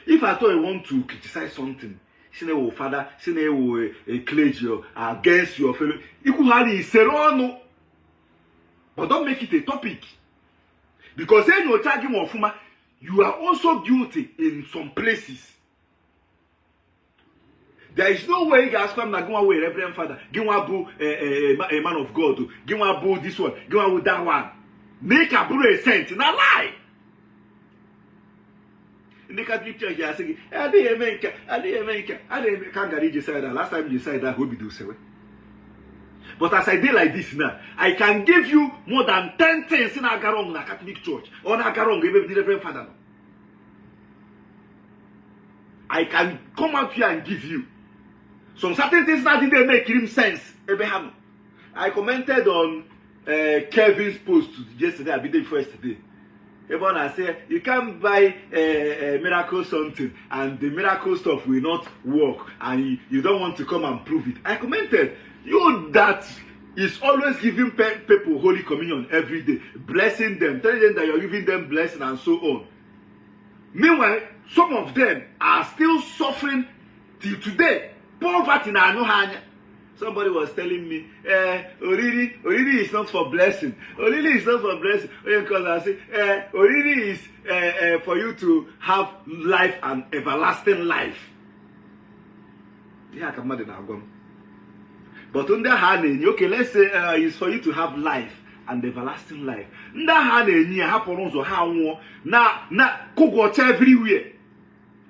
Speaker 1: If I thought I want to criticize something, say oh father, say oh a clergy against your fellow, you could hang is a wrong. But don't make it a topic. Because then you're charging more fuma. You are also guilty in some places. There is no way you guys come and go away, Reverend Father. Give one boo a man of God. Give one boo this one. Give one that one. Make a boo a sense. Not lie. In the Catholic Church, they are saying, I can't decide that. Last time you decided that, who be do so. But as I did like this now, I can give you more than 10 things in Agarong in a Catholic Church. Or Agarong, maybe the Reverend Father. I can come out here and give you some certain things that didn't make him sense. Abraham. I commented on Kevin's post yesterday, I did first today. Everyone I say you can't buy a miracle something and the miracle stuff will not work and you don't want to come and prove it. I commented. You that is always giving people Holy Communion every day, blessing them, telling them that you're giving them blessing and so on. Meanwhile, some of them are still suffering till today. Poverty na no hanya. Somebody was telling me, Oriri is not for blessing. Oriri is not for blessing. Because I say, Oriri is for you to have life and everlasting life. Yeah, come on. But under hand, okay, let's say it's for you to have life and everlasting life. Under hand, you have to have na cook everywhere.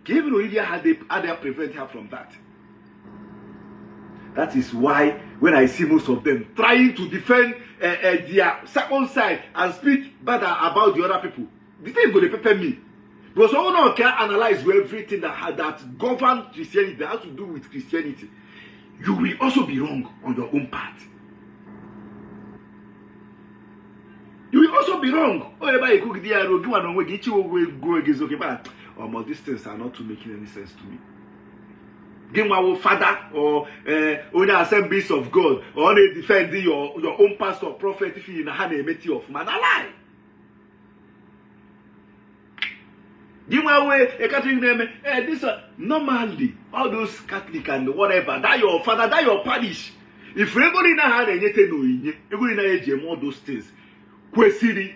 Speaker 1: Even already had they prevent her from that. That is why when I see most of them trying to defend their second side and speak bad about the other people, the thing going to pepper me. Because someone can analyze everything that governs Christianity, that has to do with Christianity. You will also be wrong on your own part. You will also be wrong. Oh, everybody cook the arrow, do one way, get you go against okay, but these things are not making any sense to me. Give my father or only assemblies of God or only defending your own pastor or prophet if you in a hand of man. I lie. Give my way a Catholic name. This normally all those Catholic and whatever that your father, that your parish. If everybody na had anything no in everybody na all those things. Kwesiri.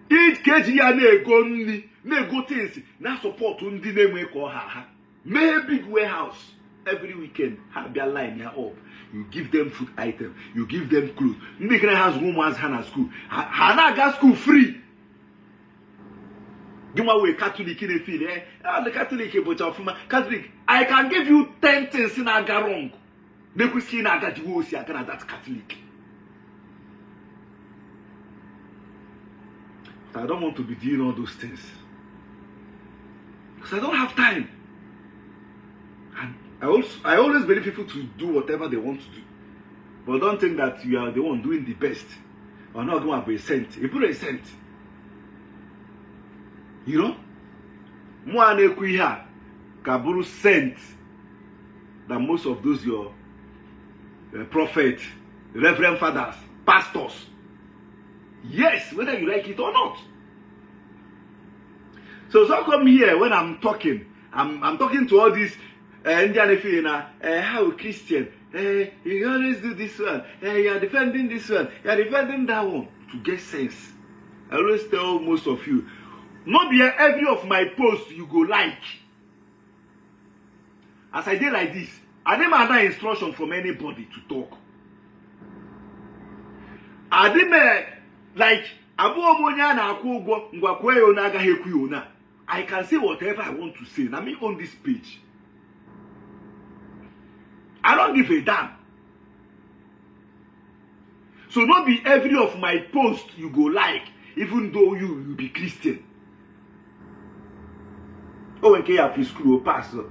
Speaker 1: Each keji ya na go things na support undi name ko ha. Make a big warehouse every weekend. Have their line here up. You give them food items. You give them clothes. Ndị kere has room has hand at school. Ha na-aga school free. Give away Catholic in a field. The Catholic Catholic. I can give you 10 things in aga wrong. They could see in aga divorce. I can that's Catholic. But I don't want to be doing all those things because I don't have time. And I always believe people to do whatever they want to do, but don't think that you are the one doing the best. Or not going to be sent. You put a cent. You know, more than here, Kaburu sent than most of those your prophets, reverend fathers, pastors. Yes, whether you like it or not. So come here when I'm talking. I'm talking to all these Indian how Christian. You always do this one. You are defending this one. You are defending that one. To get sense. I always tell most of you, not be every of my posts you go like. As I did like this, I never had an instruction from anybody to talk. I didn't like I can say whatever I want to say. Now me on this page. I don't give a damn. So not be every of my posts you go like, even though you be Christian. Oh, when you have school pastor,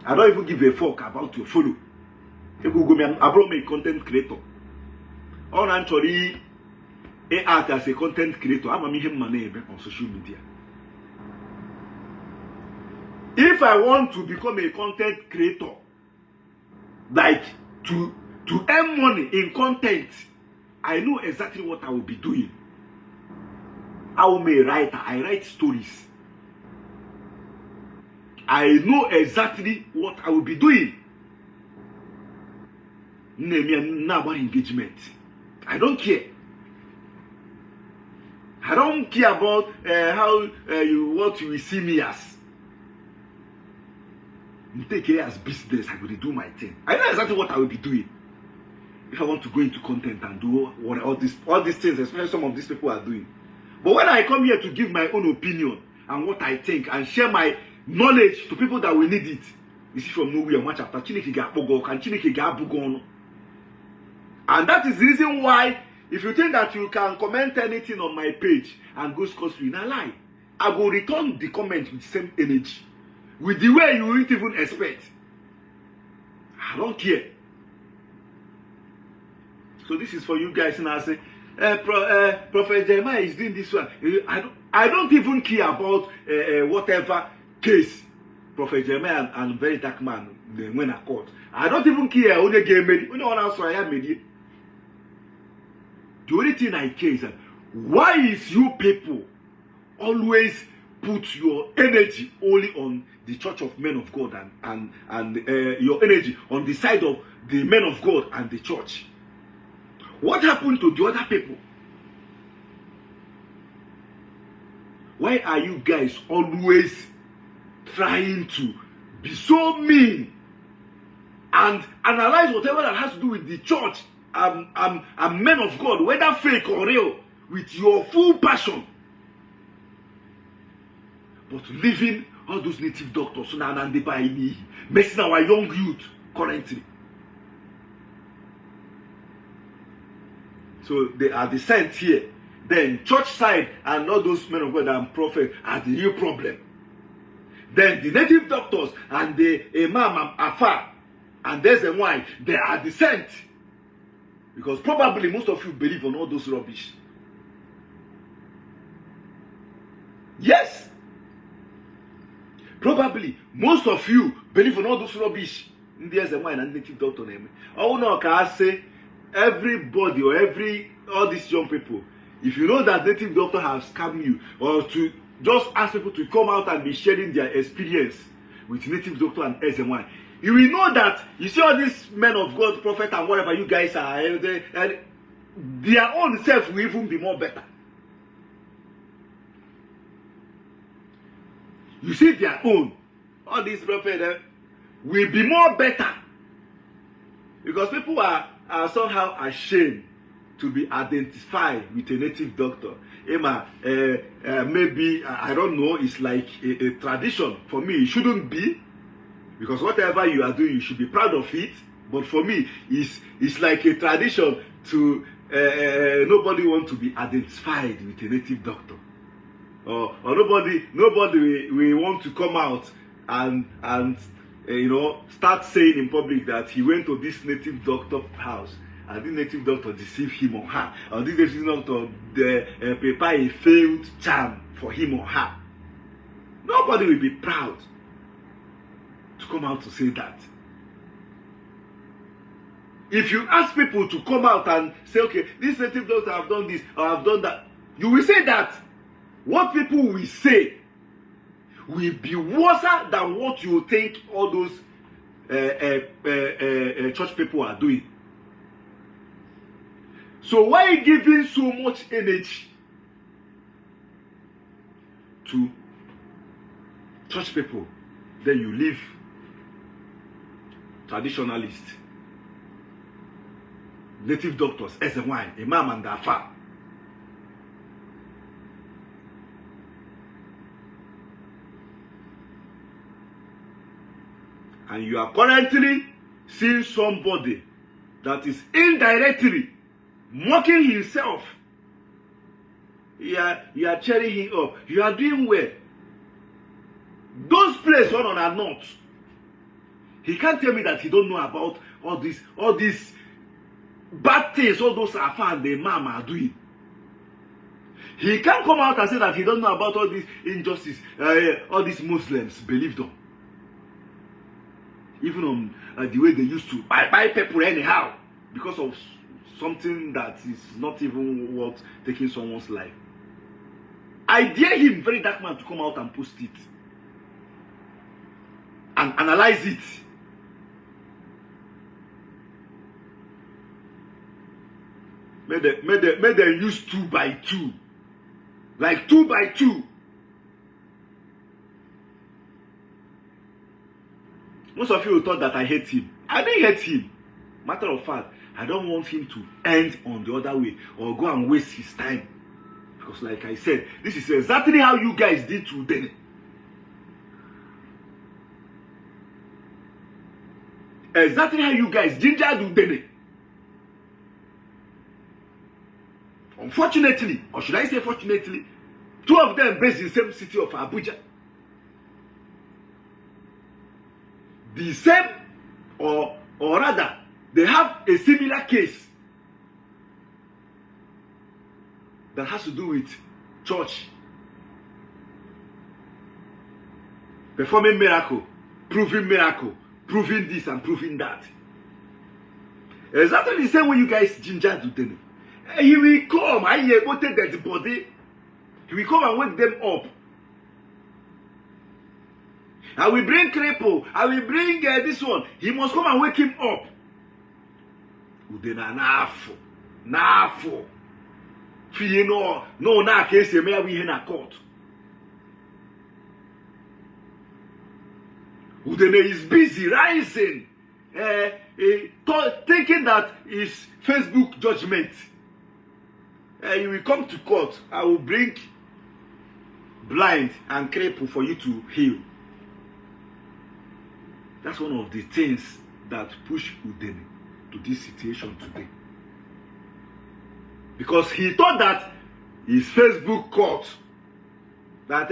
Speaker 1: I don't even give a fuck about your follow. You go me, I brought me a content creator. On actually, I act as a content creator. I'm a him my name on social media. If I want to become a content creator, like to earn money in content, I know exactly what I will be doing. I will be a writer. I write stories. I know exactly what I will be doing. About engagement. I don't care. I don't care about how what you will see me as. You take it as business. I will do my thing. I know exactly what I will be doing. If I want to go into content and do what all these things, especially some of these people are doing. But when I come here to give my own opinion and what I think and share my knowledge to people that will need it, you see from nowhere much after Chineke ga-akpọgo kan Chineke ga-abụgo ọnụ. And that is the reason why, if you think that you can comment anything on my page and go scot-free, na lie. I will return the comment with the same energy, with the way you won't even expect. I don't care. So this is for you guys, and I say, Prophet Jeremiah is doing this one. I don't even care about whatever case Prophet Jeremiah and Verydarkman they went at court. I don't even care. Only game made. Only one else I have made. The only thing I care is that why is you people always put your energy only on the Church of Men of God and your energy on the side of the men of God and the church? What happened to the other people? Why are you guys always trying to be so mean and analyze whatever that has to do with the church and men of God, whether fake or real, with your full passion, but leaving all those native doctors messing our young youth currently? So they are the sent here. Then church side and all those men of God and prophets are the real problem. Then the native doctors and the imam and afar, and there's a why they are the sent. Because probably most of you believe on all those rubbish. Yes. Probably most of you believe on all those rubbish. There's a why and native doctor name. Oh no, can I say everybody or all these young people, if you know that native doctor has scammed you, or to just ask people to come out and be sharing their experience with native doctor and SMY, you will know that you see all these men of God, prophet and whatever you guys are, their own self will even be more better. You see their own, all these prophets will be more better. Because people are somehow ashamed to be identified with a native doctor. Emma, maybe, I don't know, it's like a tradition. For me, it shouldn't be. Because whatever you are doing, you should be proud of it. But for me, it's like a tradition to, nobody want to be identified with a native doctor. Or nobody will want to come out and start saying in public that he went to this native doctor house and this native doctor deceived him or her, or this native doctor prepare a failed charm for him or her. Nobody will be proud to come out to say that. If you ask people to come out and say, okay, this native doctor have done this or have done that, you will say that. What people will say will be worse than what you think all those church people are doing. So why giving so much energy to church people? Then you leave traditionalists, native doctors, SNY, Imam and Afa. And you are currently seeing somebody that is indirectly mocking himself. You are cheering him up. You are doing well. Those places on are not. He can't tell me that he don't know about all these bad things, all those Afa and the Imam are doing. He can't come out and say that he don't know about all these injustice, all these Muslims believed on. Even on the way they used to buy people anyhow because of something that is not even worth taking someone's life. I dare him, Verydarkman, to come out and post it and analyze it. May they use 2 by 2, like 2 by 2. Most of you thought that I hate him. I didn't hate him. Matter of fact, I don't want him to end on the other way or go and waste his time. Because like I said, this is exactly how you guys did today. Exactly how you guys gingered today. Unfortunately, or should I say fortunately, 2 of them based in the same city of Abuja. The same, or rather, they have a similar case that has to do with church. Performing miracle, proving this and proving that. Exactly the same way you guys ginger to them. He will come, I will take that body. He will come and wake them up. I will bring cripple. I will bring this one. He must come and wake him up. Udena nafo. Fiye no na case me we in a court. Udena is busy rising, thinking that is Facebook judgment. You will come to court. I will bring blind and cripple for you to heal. That's one of the things that push Udene to this situation today. Because he thought that his Facebook court, that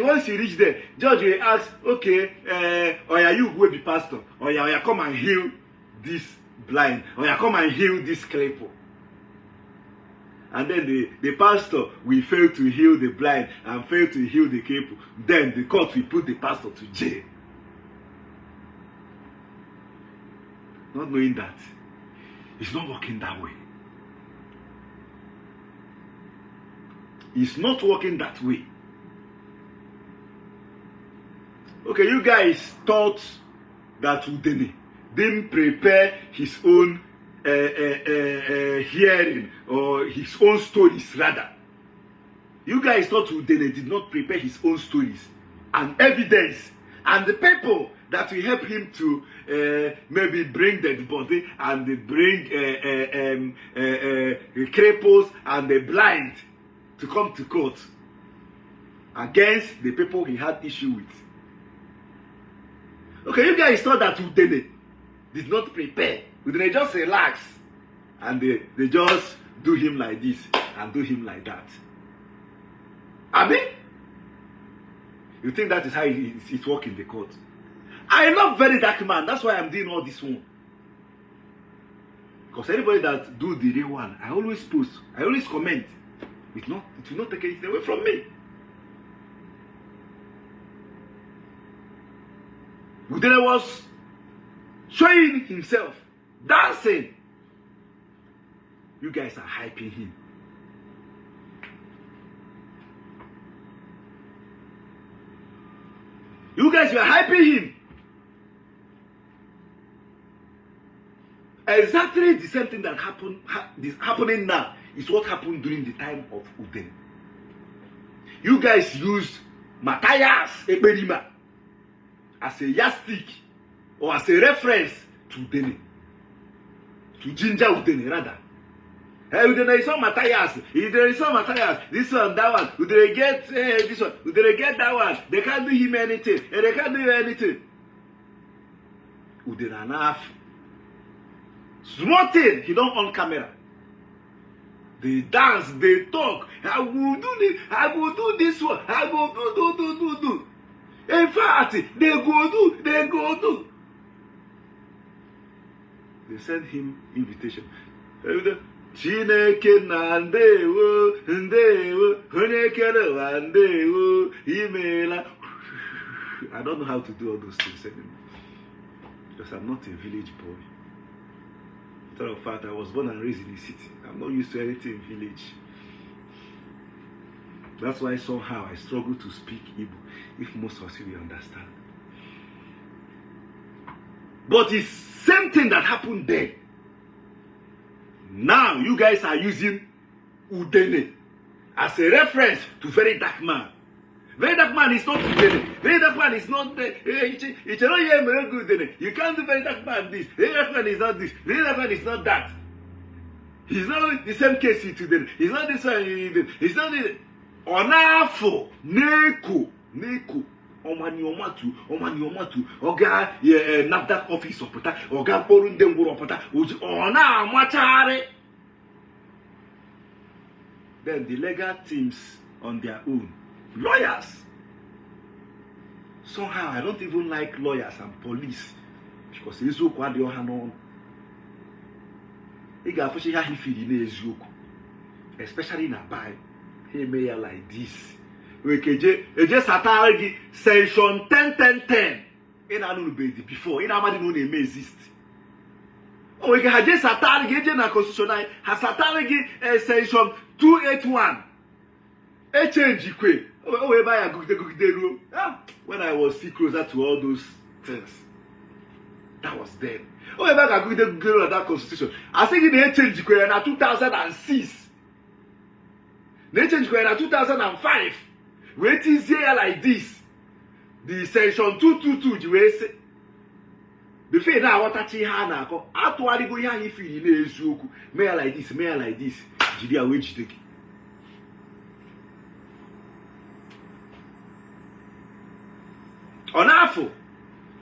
Speaker 1: once he reached there, judge will ask, okay, or you will be pastor, or you come and heal this blind, or you come and heal this cripple. And then the pastor will fail to heal the blind and fail to heal the cripple. Then the court will put the pastor to jail. Not knowing that it's not working that way. It's not working that way. Okay, you guys thought that Udene didn't prepare his own hearing or his own stories rather. You guys thought Udene did not prepare his own stories and evidence, and the people that will help him to maybe bring the body and bring cripples and the blind to come to court against the people he had issue with. Okay, you guys thought that Udene did not prepare. Udene just relax and they just do him like this and do him like that. Abi? You think that is how it works in the court? I love Verydarkman. That's why I'm doing all this one. Because anybody that do the real one, I always post, I always comment. It will not take anything away from me. Udene was showing himself, dancing. You guys are hyping him. You guys were hyping him. Exactly the same thing that happening now is what happened during the time of Udene. You guys used Matthias Eberima as a yardstick or as a reference to Udene. To ginger Udene rather. Hey, Udene is not Matthias. Udene is not Matthias. This one, that one. Udene get this one. Udene get that one. They can't do him anything. And they can't do anything. Udene enough. Small thing, he don't on camera. They dance, they talk. I will do this. I will do this one. I will do. In fact, they go do. They send him invitation. Chineke na ndewo, onye kere wa ndewo, imela. I don't know how to do all those things anymore. Because I'm not a village boy. Matter of fact, I was born and raised in the city. I'm not used to anything in village. That's why somehow I struggle to speak Igbo, if most of you will understand. But it's same thing that happened there. Now you guys are using Udene as a reference to Verydarkman. Verydarkman is not Udene. Verydarkman is not the. You can't do Verydarkman this. Verydarkman is not this. Verydarkman is not that. He's not the same case with Udene. He's not this one. He's not the. Onafo Neko. Omani omatu. Oga NAFDAC office opota. Oga Porundemburo opota. Ona machare. Then the legal teams on their own. Lawyers. Somehow I don't even like lawyers and police because eziokwu adịghị ọha n'ọnụ. Ị ga-afụchi ha hifiri n'eziokwu, especially na Bible. He may like this. We eje satara gị section 10. Ị na-anụbeghị before. Ị na-amadị na ọ na-eme exist. O nwere ha je satara gị eje na constitution anyị ha satara gị section 281. E change kwe. When I was still closer to all those things, that was then. That constitution. I think they changed in 2006. They changed in 2005. Wait is here like this. The section 222, the way say. The fact now what I na ko atuari go here if you na ezuoku. May like this. Jidi a wage take. Onafo,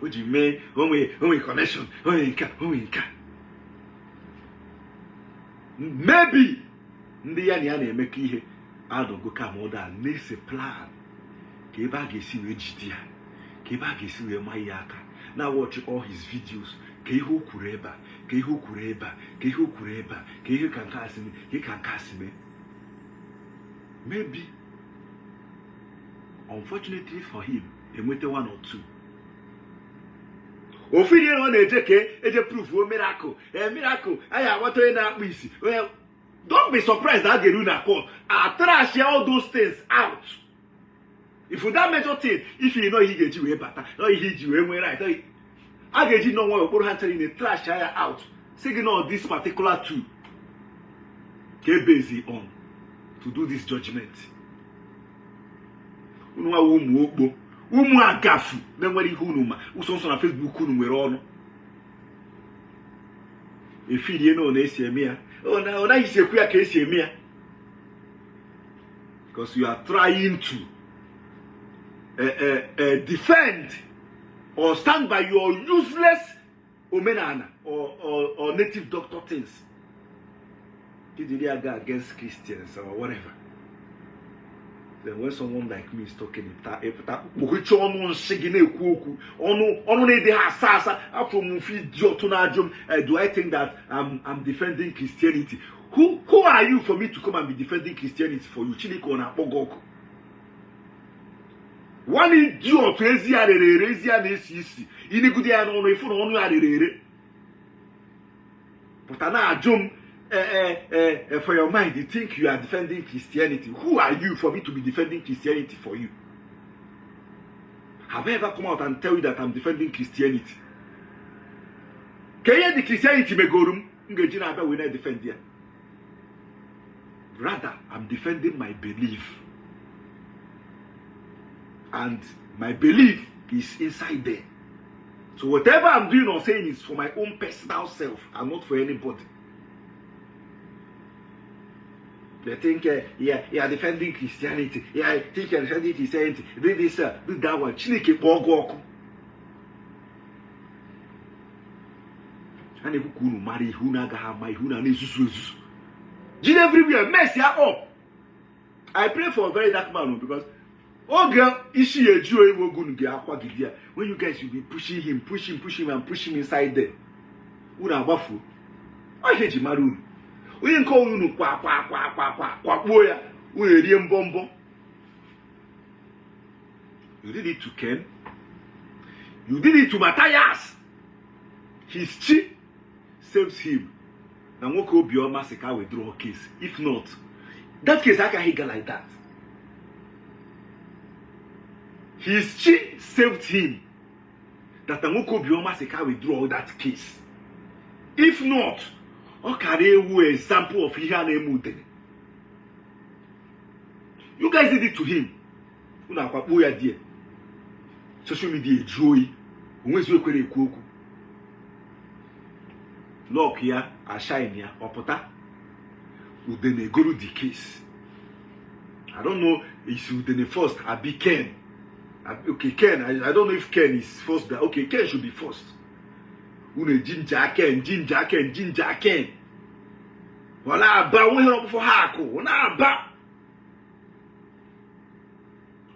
Speaker 1: would you make only connection? Maybe Ndi Igbo make ihe don't go come order needs a plan. Keba gesi we jidia. Keba gesi we mayaka. Now watch all his videos. Keho kureba. He can cast me. Maybe. Unfortunately for him, he went one or two. Opinion on a proof of miracle. A miracle. I have what I know. Well, don't be surprised that they do not call. I trash all those things out. If you that major thing, if you know he get you a better, no, he hit you anywhere right. I get you no one put hand in the trash out. Signal this particular two. Get busy on to do this judgment. umu agafu na nwere ihe unu ma uso na Facebook unu nwere ọnụ efirie na esi eme ya ona isekwu ya ka esi eme ya because you are trying to defend or stand by your useless omenala or native doctor things. Did you go against Christians or whatever? Then when someone like me is talking, do I think that I'm defending Christianity? Who are you for me to come and be defending Christianity for you? One idiot for your mind, you think you are defending Christianity. Who are you for me to be defending Christianity for you? Have I ever come out and tell you that I'm defending Christianity? Can you the Christianity me go room? We not defend here. Rather, I'm defending my belief. And my belief is inside there. So whatever I'm doing or saying is for my own personal self and not for anybody. They think, you are defending Christianity. Yeah, I think you are defending Christianity. Do this, do that one. Chineke bogo. And if you marry, who naga have my who na nesusu. Jin everywhere, mess ya up. I pray for a very dark man because oh girl, Ishi when you guys will be pushing him and push him inside there. Una bafu. I hate you, Maroon. We didn't call you kwa boya. We didn't bomb. You did it to Ken. You did it to Matthias. His chief saves him. Now what could be your massacre withdraw case? If not, that case I can hit like that. His chief saved him. That Namoko Bioma Seka withdraw that case. If not, okay, example of Ihane Muden. You guys did it to him. Una kwapoya die. Social media joy. Unwezi kwere kuoku. Lock here, a shine here, opota. Udene go to the case. I don't know if Udene first, I be Ken. Okay, Ken, I don't know if Ken is first. Okay, Ken should be first. Une ginger Ken. Wala ba we help for hako. Wala ba.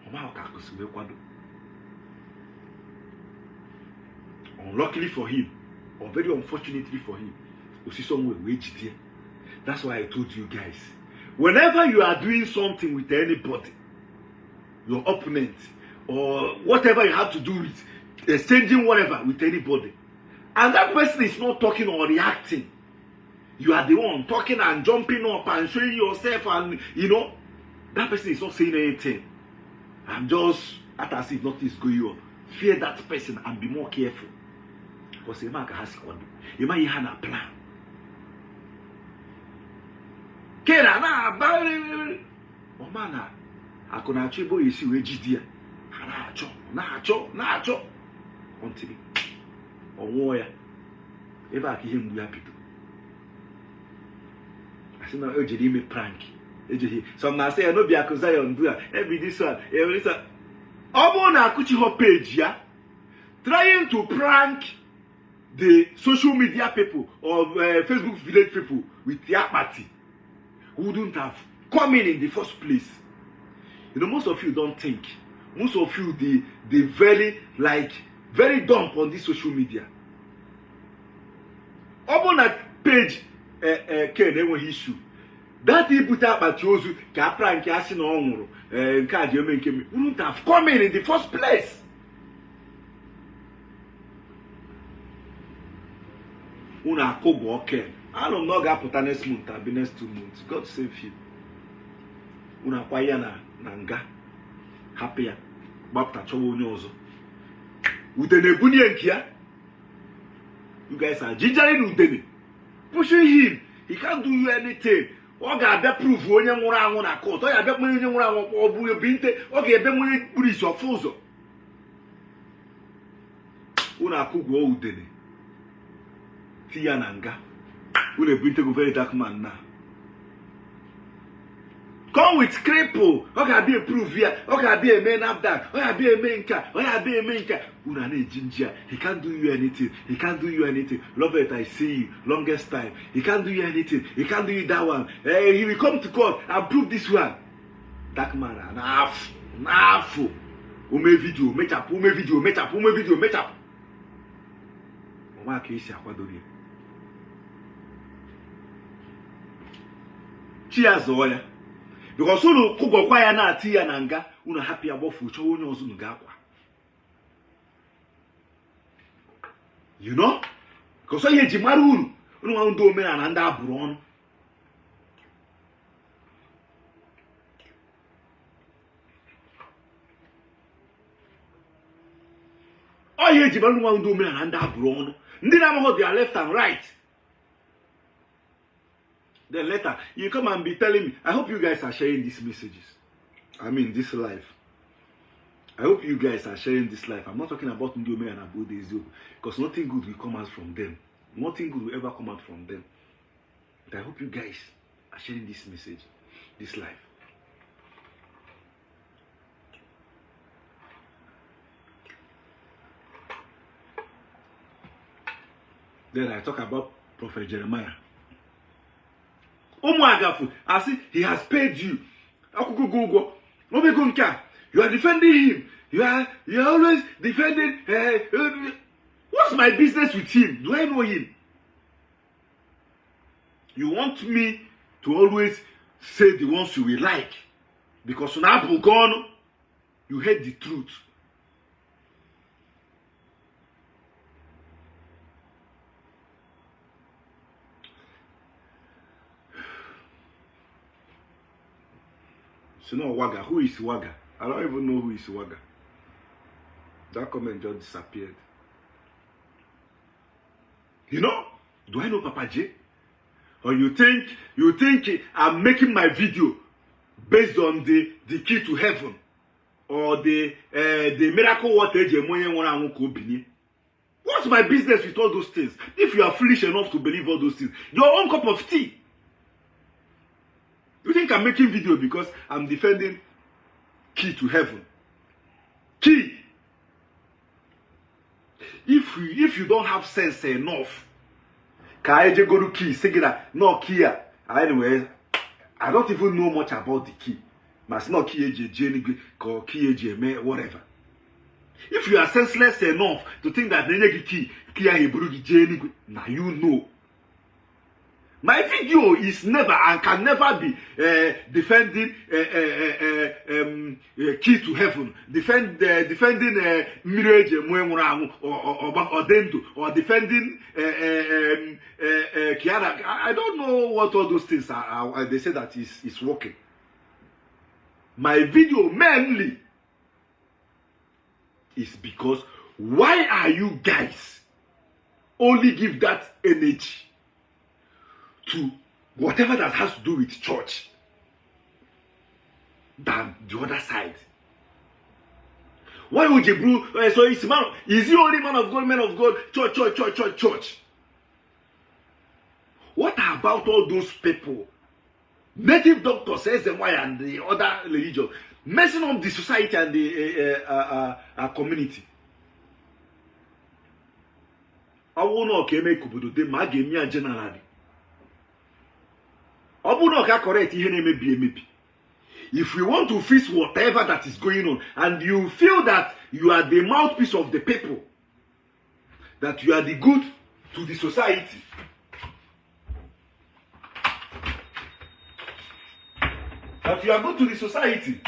Speaker 1: Oma ka ko sibe kwado. Unluckily for him, or very unfortunately for him, we see somewhere wage there. That's why I told you guys. Whenever you are doing something with anybody, your opponent, or whatever you have to do with exchanging whatever with anybody, and that person is not talking or reacting, you are the one talking and jumping up and showing yourself, and you know that person is not saying anything. I'm just as if nothing is going on. Fear that person and be more careful, because a man has one. You might have a plan. Kera na ba Omana akona achebo isi we jidia. Na-achọ until ọnwụọ ya ebe a ka ihe mgbu ya bido. Asị na o jere ime prank ejeghị some na say no be akuza ya ndu a every this one every this one ọ bụ na akụchi ho page ya trying to prank the social media people or Facebook village people with their party who wouldn't have come in the first place. You know, most of you don't think. Most of you, they very dumb on this social media. Open that page, Ken, when issue. That he put up at Josu, Capra and Cassin on, wouldn't have come in the first place. Una Kobo, Ken. I don't know, got put next month, I'll be next 2 months. God save you. Una Payana, Nanga. Happier. Bapta chowo nyozo. Udene bunye nkia. You guys are gingerly Udene. Pushing him. He can't do you anything. Oga be proof onye nwura anwu na court. Oya be onye nwura anwu obu ebinte. Oga ebe nwere buri so fuzo. una akugwo udene. Tiya nanga. Una bring to very dark man now. Come with cripple. Okay, be a proof here. Okay, be a man up that. Okay, be a main car. Okay, be a main car. Una ne ginger. He can't do you anything. He can't do you anything. Love it, I see you. Longest time. He can't do you anything. He can't do you that one. He will come to court and prove this one. Dark man, enough. Ume video, match up. Ume video, match up. Ume video, match up. Oma ke Isiagu dori. Cheers, oya. Because unu kugokwa ya na Attire na nga, unu happy about future onye ozu nga akwa. You know? Because onye ji mara unu wa ndo omenala ndị abụrụ ọnụ. Onye ji mara unu wa ndo omenala ndị abụrụ ọnụ. Ndị na-amaghị their left and right. Then later, you come and be telling me, I hope you guys are sharing these messages. I mean, this life. I hope you guys are sharing this life. I'm not talking about Ndi Igbo and about this, because nothing good will come out from them. Nothing good will ever come out from them. But I hope you guys are sharing this message, this life. Then I talk about Prophet Jeremiah. I see he has paid you. You are defending him. You are always defending. What's my business with him? Do I know him? You want me to always say the ones you will like, because on Apple gone, you hate the truth. So no Waga. Who is Waga? I don't even know who is Waga. That comment just disappeared. You know? Do I know Papa J? Or you think I'm making my video based on the key to heaven or the miracle water? What's my business with all those things? If you are foolish enough to believe all those things, your own cup of tea. You think I'm making video because I'm defending key to heaven? Key. If you don't have sense enough, can I just go to key? Say that no key. Anyway, I don't even know much about the key. Mas not key or key whatever. If you are senseless enough to think that the key now you know. My video is never and can never be defending key to heaven, defending marriage or dendo, or defending Kiara. I don't know what all those things are. They say that is working. My video mainly is because why are you guys only give that energy to whatever that has to do with church than the other side? Why would you so is he only man of God, church? What about all those people, native doctors, SMY and the other religion, messing up the society and the community? I will not make kubudo de magemia generally. Correct. If we want to fix whatever that is going on, and you feel that you are the mouthpiece of the people, that you are the good to the society, that you are good to the society,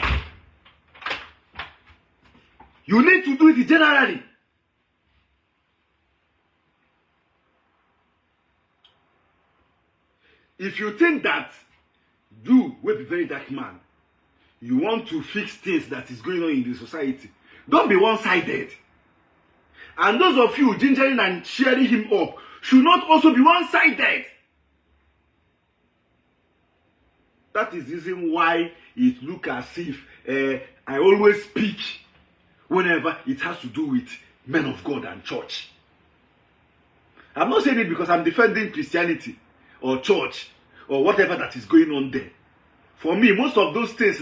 Speaker 1: you need to do it generally. If you think that you will be very dark man, you want to fix things that is going on in the society, don't be one-sided. And those of you gingering and cheering him up should not also be one-sided. That is the reason why it looks as if I always speak whenever it has to do with men of God and church. I'm not saying it because I'm defending Christianity or church or whatever that is going on there. For me, most of those things,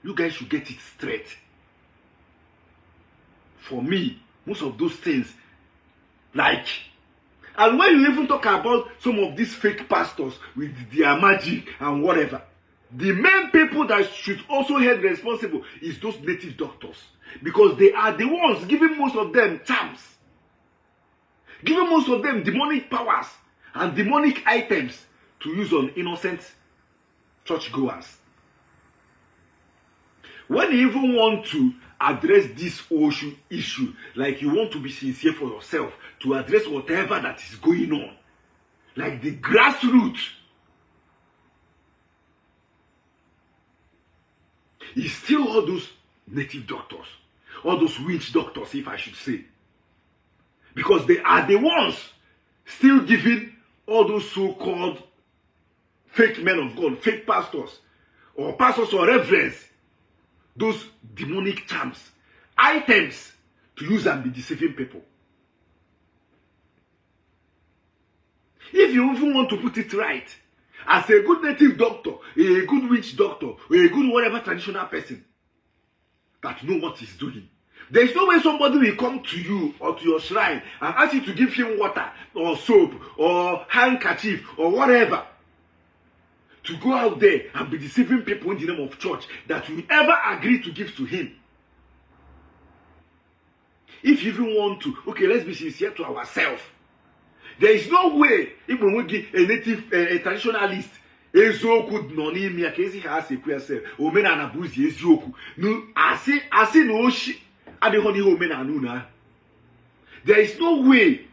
Speaker 1: you guys should get it straight. For me, most of those things, like, and when you even talk about some of these fake pastors with their magic and whatever, the main people that should also held responsible is those native doctors, because they are the ones giving most of them charms, giving most of them demonic powers and demonic items to use on innocent churchgoers. When you even want to address this issue, like you want to be sincere for yourself, to address whatever that is going on, like the grassroots, it's still all those native doctors, all those witch doctors, if I should say. Because they are the ones still giving all those so-called fake men of God, fake pastors, or pastors or reverends, those demonic charms, items to use and be deceiving people. If you even want to put it right, as a good native doctor, a good witch doctor, or a good whatever traditional person that know what he's doing, there is no way somebody will come to you or to your shrine and ask you to give him water or soap or handkerchief or whatever to go out there and be deceiving people in the name of church that will ever agree to give to him. If you even want to, okay, let's be sincere to ourselves. There is no way if we will give a native, a traditionalist, ezoku nonimi akezi ha se kwese omenala buzi ezoku no asi no shi adehoni omenala na. There is no way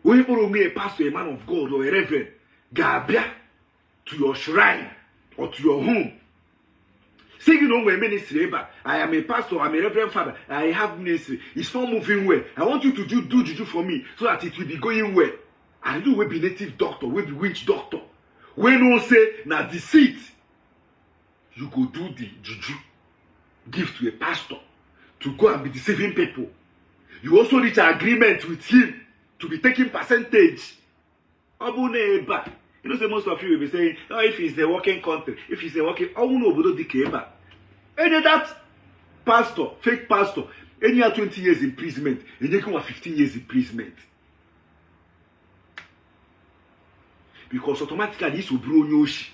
Speaker 1: we for me a pastor, a man of God or a reverend gabia to your shrine or to your home. Say you know my ministry, but I am a pastor, I'm a reverend father, I have ministry. It's not moving well. I want you to do juju for me so that it will be going well. And you will be native doctor, will be witch doctor. When you say na deceit, you go do the juju, give to a pastor to go and be deceiving people. You also reach an agreement with him to be taking percentage. You know, say most of you will be saying, oh, if it's a working country, if it's a working, any that pastor, fake pastor, any 20 years imprisonment, and you come 15 years imprisonment. Because automatically this will blow Yoshi.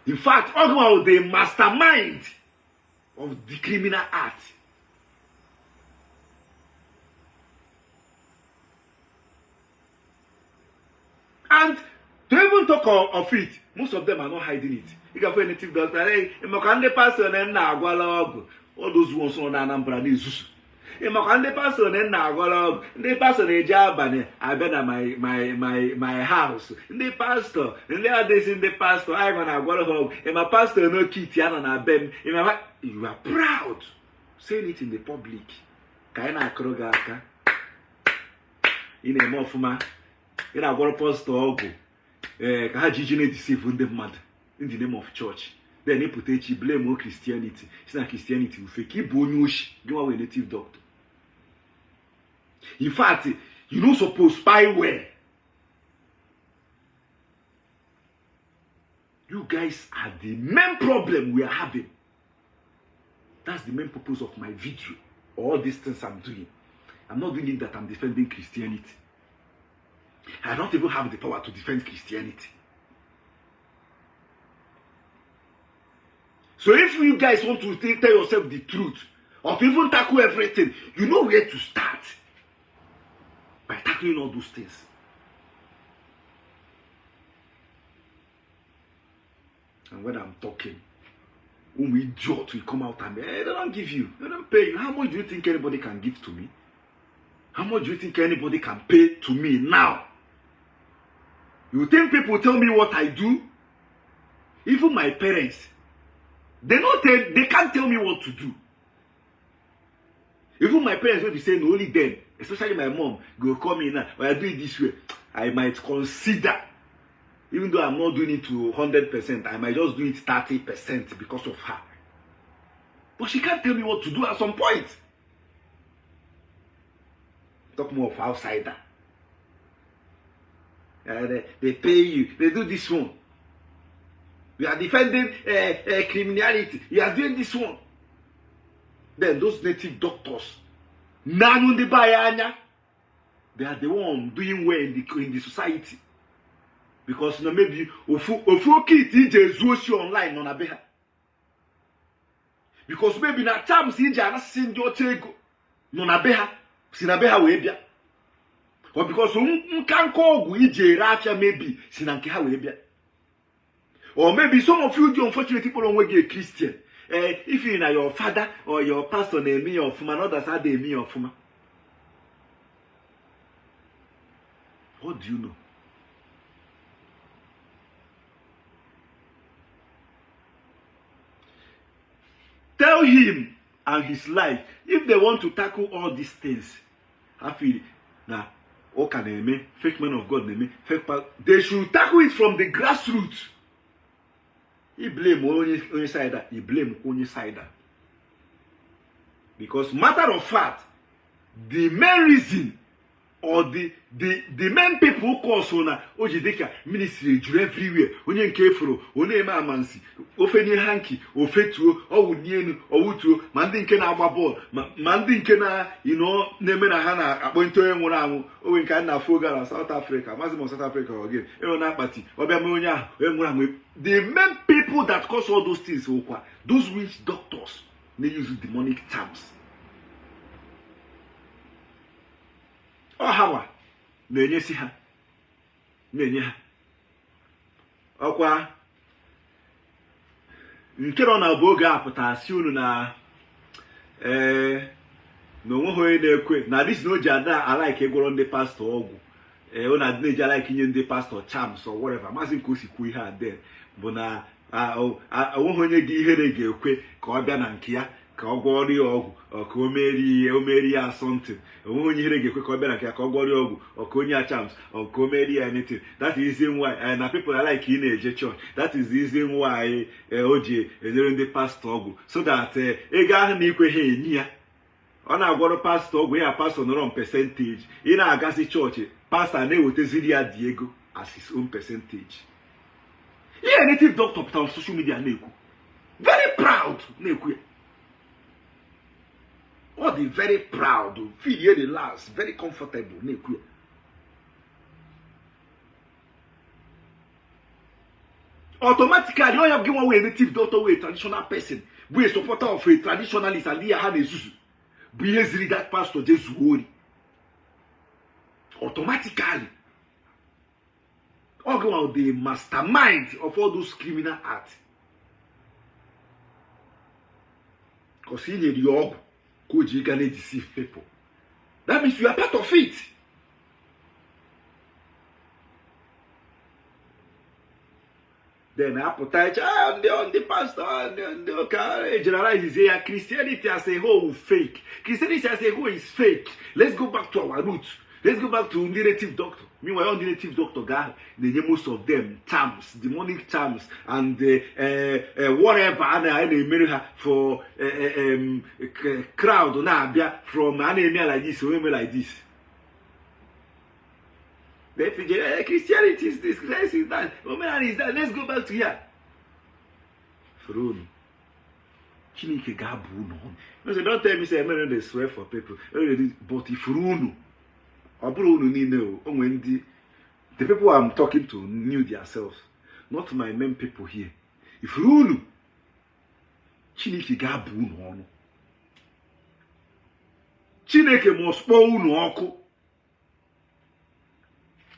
Speaker 1: In fact, all about the mastermind of the criminal act. And to even talk of it, most of them are not hiding it. You can find a native doctor, hey, pastor and all those ones on Anambra News. The pastor and Nagolog, the pastor a job and I better my house. The pastor, and they are this in the pastor, I'm gonna go home, and my pastor no Kitian and I bend. You are proud saying it in the public. Kaina Krogaka in a mofuma, in a war post or go. Kahajijine deceive the mad in the name of church. Then he put blame on Christianity. It's not Christianity. We fake bonush. You are a native doctor. In fact, you don't suppose spyware. You guys are the main problem we are having. That's the main purpose of my video. All these things I'm doing. I'm not doing it that I'm defending Christianity. I don't even have the power to defend Christianity. So if you guys want to tell yourself the truth, or to even tackle everything, you know where to start. By tackling all those things. And when I'm talking, idiot will come out and they don't give you, they don't pay you. How much do you think anybody can give to me? How much do you think anybody can pay to me now? You think people tell me what I do? Even my parents, they can't tell me what to do. Even my parents will be saying only them, especially my mom, go call me now. When I do it this way, I might consider, even though I'm not doing it to 100%, I might just do it 30% because of her. But she can't tell me what to do at some point. Talk more of outsider. They pay you. They do this one. We are defending criminality. You are doing this one. Then those native doctors, they are the one doing well in the society. Because maybe ofu kit ije online on abeha. Because maybe na chams ije anasi ndi ochego no na beha si na beha we bia. Or because nkanko ogwu ije racha maybe si na nke ha we bia. Or maybe some of you the unfortunate people don't want to be a Christian. If you know your father or your pastor name me or fuma, others are they me or fuma. What do you know? Tell him and his life if they want to tackle all these things. I feel now, okay, name fake men of God name fake. They should tackle it from the grassroots. He blame only side. He blame only side. Because matter of fact, the main reason or the main people who cause on Ojideka ministry everywhere. Onye nkefro, onye ema amansi, ofeni hanky, ofetuo, owunienu, owutuo, mandi nke na agba ball, mandi nke na neme na hana akponto enwuru anwu, owe nke na foga na South Africa, mazimo South Africa again. Ero na akpati, obia me onye ahụ, enwuru anwu. The main people that cause all those things, those witch doctors, they use demonic charms. Oh, how? Na-enye si ha. Na-enye ha. Ọkwa nke nọ na bụ oge apụta si unu na onweghị onye na-ekwe na this na o ji ada alike ịgwọrọ ndị pastọ ọgwụ ọ na-adị alike inye ndị pastọ charms or whatever. Maazị nke o si kwuo ihe a den bụ na onweghị onye gị ihere ga-ekwe ka ọ bịa na nke ya ka ọ gwọrọ ya ọgwụ ka o meri ya something. Onweghị onye ihere ga-ekwe ka ọ bịa na nke ya ka ọ gwọrọ ya ọgwụ ka onye ya charms ka o meri ya anything. That is the reason why na people like ị na-eje church. That is the reason why o ji enyere ndị pastọ ọgwụ so that ego ahụ na ikwe ha enyi ya ọ na-agwọrọ pastọ ọgwụ ya pastọ nọrọ percentage. Ị na-agazi chọọchị pastọ na-ewetaziri ya dị ego as his own percentage. Ihe native doctor pụtara on social media na-ekwu very proud na-ekwu ya. All the very proud, feel here the last, very comfortable. Automatically, you have given away a native doctor, a traditional person, be a supporter of a traditionalist, and here Hanezuzu. Be a that pastor, just worry. Automatically, all go out the mastermind of all those criminal acts. Because he need your could you can deceive people. That means you are part of it. Then appetite on the pastor on the okay, generalize here Christianity as a whole fake. Christianity as a whole is fake. Let's go back to our roots. Let's go back to the native doctor. Meanwhile, on the native doctor guy, they name most of them charms, demonic charms, and whatever, and they marry her for crowd from an email like this or email like this. They think Christianity is this, Christ is that, Omenala is that. Let's go back to here. Frone. Chineke gabu no. Don't tell me say I'm they swear for people. But if Frone. The people I'm talking to knew themselves, not my main people here. If you Chineke gabu no, Chineke must pour no oko,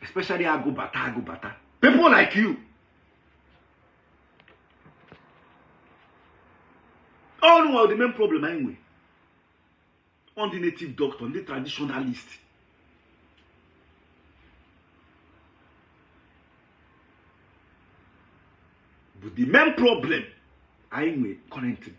Speaker 1: especially agwu bata. People like you. Oh no, the main problem anyway. On the native doctor, on the traditionalist. But the main problem, I'm currently.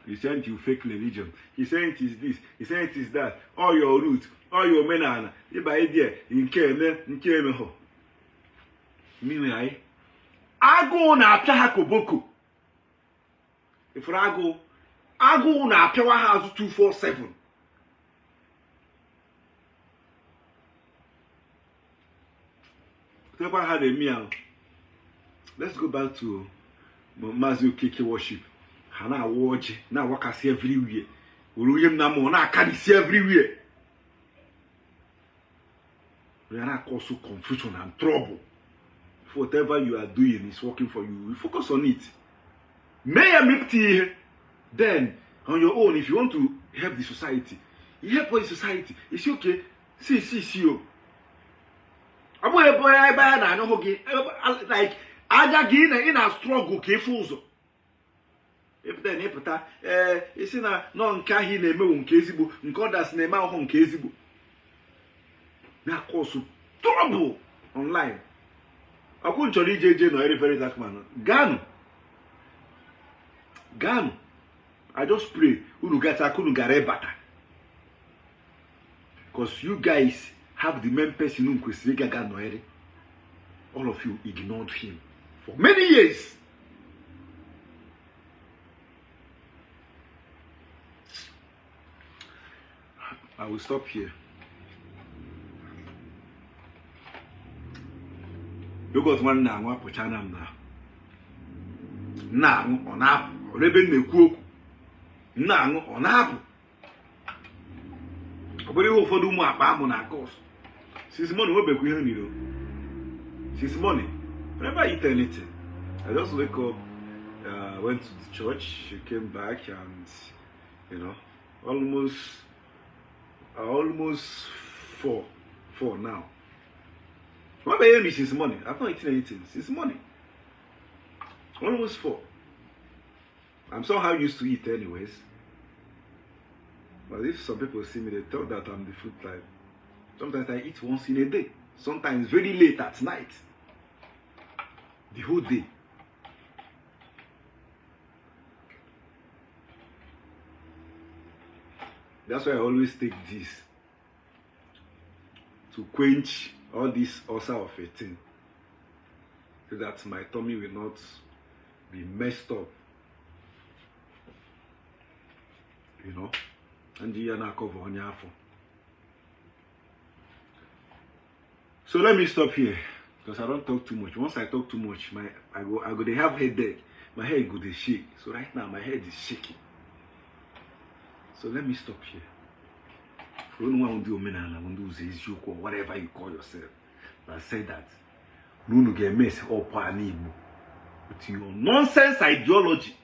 Speaker 1: He's saying you fake religion. He's saying it is this. He's saying it is that. All your roots, all your Omenala. If I idea, in Keme ho. Meanwhile, agwu na apia ha koboko. If agwu na apia wa ha 247. Never had a meal. Let's go back to Mazu Kiki worship. Hana watch now work as everywhere. William Namo na can see everywhere. We are not causing confusion and trouble. If whatever you are doing is working for you, we focus on it. May I make tea? Then on your own, if you want to help the society, you help the society. It's okay. See. Like Ajagi in a struggle, Kefuzo. If then it's in a non Kahi name on Kezibu, Nkodas name on Kezibu. Now, cause trouble online. I couldn't tell JJ no Iri Ji Darkman. Ganu. I just pray. Because you guys have the main person who Noere. All of you ignored him for many years. I will stop here. You got one now, one Pochanam now. Now on Apple, Reben me cook. Now on Apple. But you for do more on our course. Since money will be here, since morning, whenever I eat anything, I just wake up, went to the church, came back, and almost 4 now. What about me since morning? I've not eaten anything since morning. Almost 4. I'm somehow used to eat anyways. But if some people see me, they tell that I'm the food type. Sometimes I eat once in a day. Sometimes very late at night. The whole day. That's why I always take this. To quench all this ulcer of a thing. So that my tummy will not be messed up. And you are not covered on your phone. So let me stop here because I don't talk too much. Once I talk too much, I go they have headache. My head go they shake. So right now my head is shaking. So let me stop here. For anyone who do Omenala, who do Isiagu or whatever you call yourself, but say that no get mess up Ndi Igbo with your nonsense ideology.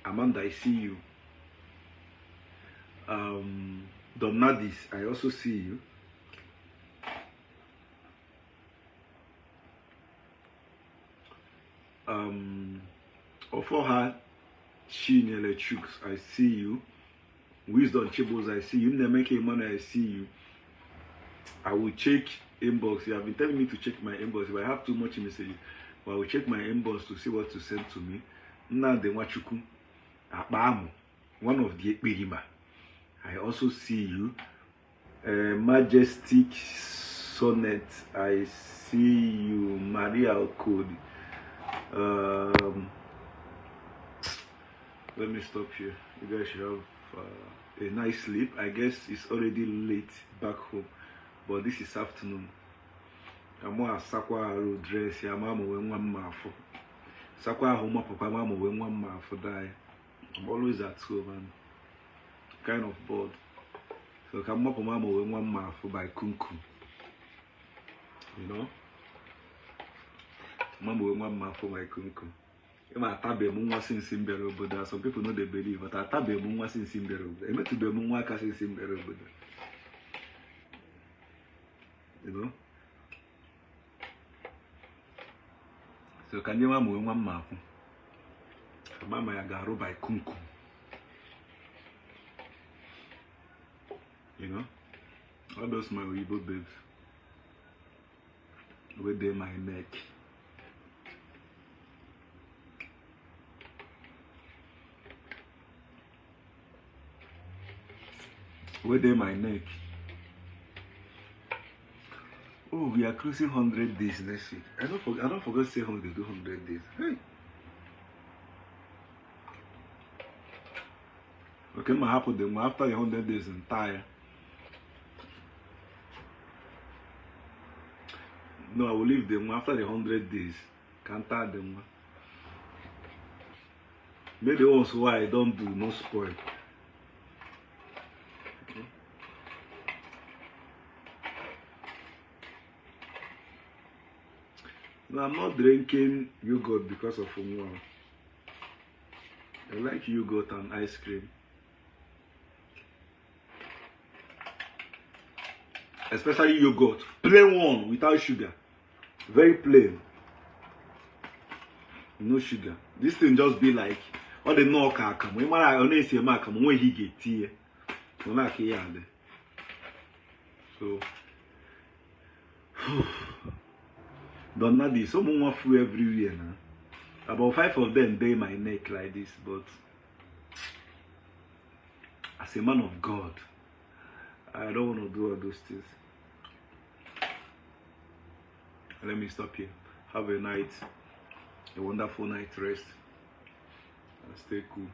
Speaker 1: Amanda, I see you. Donadis, I also see you. Ofoha Chinyele Chooks, I see you. Wisdom Chibos, I see you. Nemeke Money, I see you. I will check inbox. You have been telling me to check my inbox. If I have too much messages, but I will check my inbox to see what to send to me. Nande Wachuku, Abamu, one of the Ekperima. I also see you. Majestic Sonnet, I see you. Maria Okodi. Let me stop here. You guys should have a nice sleep. I guess it's already late back home, but this is afternoon. I'm more sakwa dress. I'm when one mafo. Sakwa home papa mama when one mafo die. I'm always at home and kind of bored. So come up mama when one mafo by kunku. Mama when one mafo by kunku. Atabe munwa since imbere obodo. Some people know they believe, but atabe munwa since imbere obodo. Emetu be munwa ka since imbere obodo. So can you mama when one mafo? Mama ya garo by kunku. All those my Igbo babes. Where they my neck. Where they my neck. Oh, we are closing 100 days next week. I don't forget to say how they do 100 days. Hey. Okay, my happen them after the 100 days entire. No, I will leave them after the 100 days. Can't tell them. Maybe the ones why I don't do no spoil. Okay. No, I'm not drinking yogurt because of one. I like yogurt and ice cream. Especially yogurt. Plain one without sugar. Very plain. No sugar. This thing just be like all the no come. When I only see a come when he get tea. So don't know this. Someone want food everywhere now. About 5 of them they my neck like this, but as a man of God, I don't want to do all those things. Let me stop here. Have a wonderful night rest, and stay cool.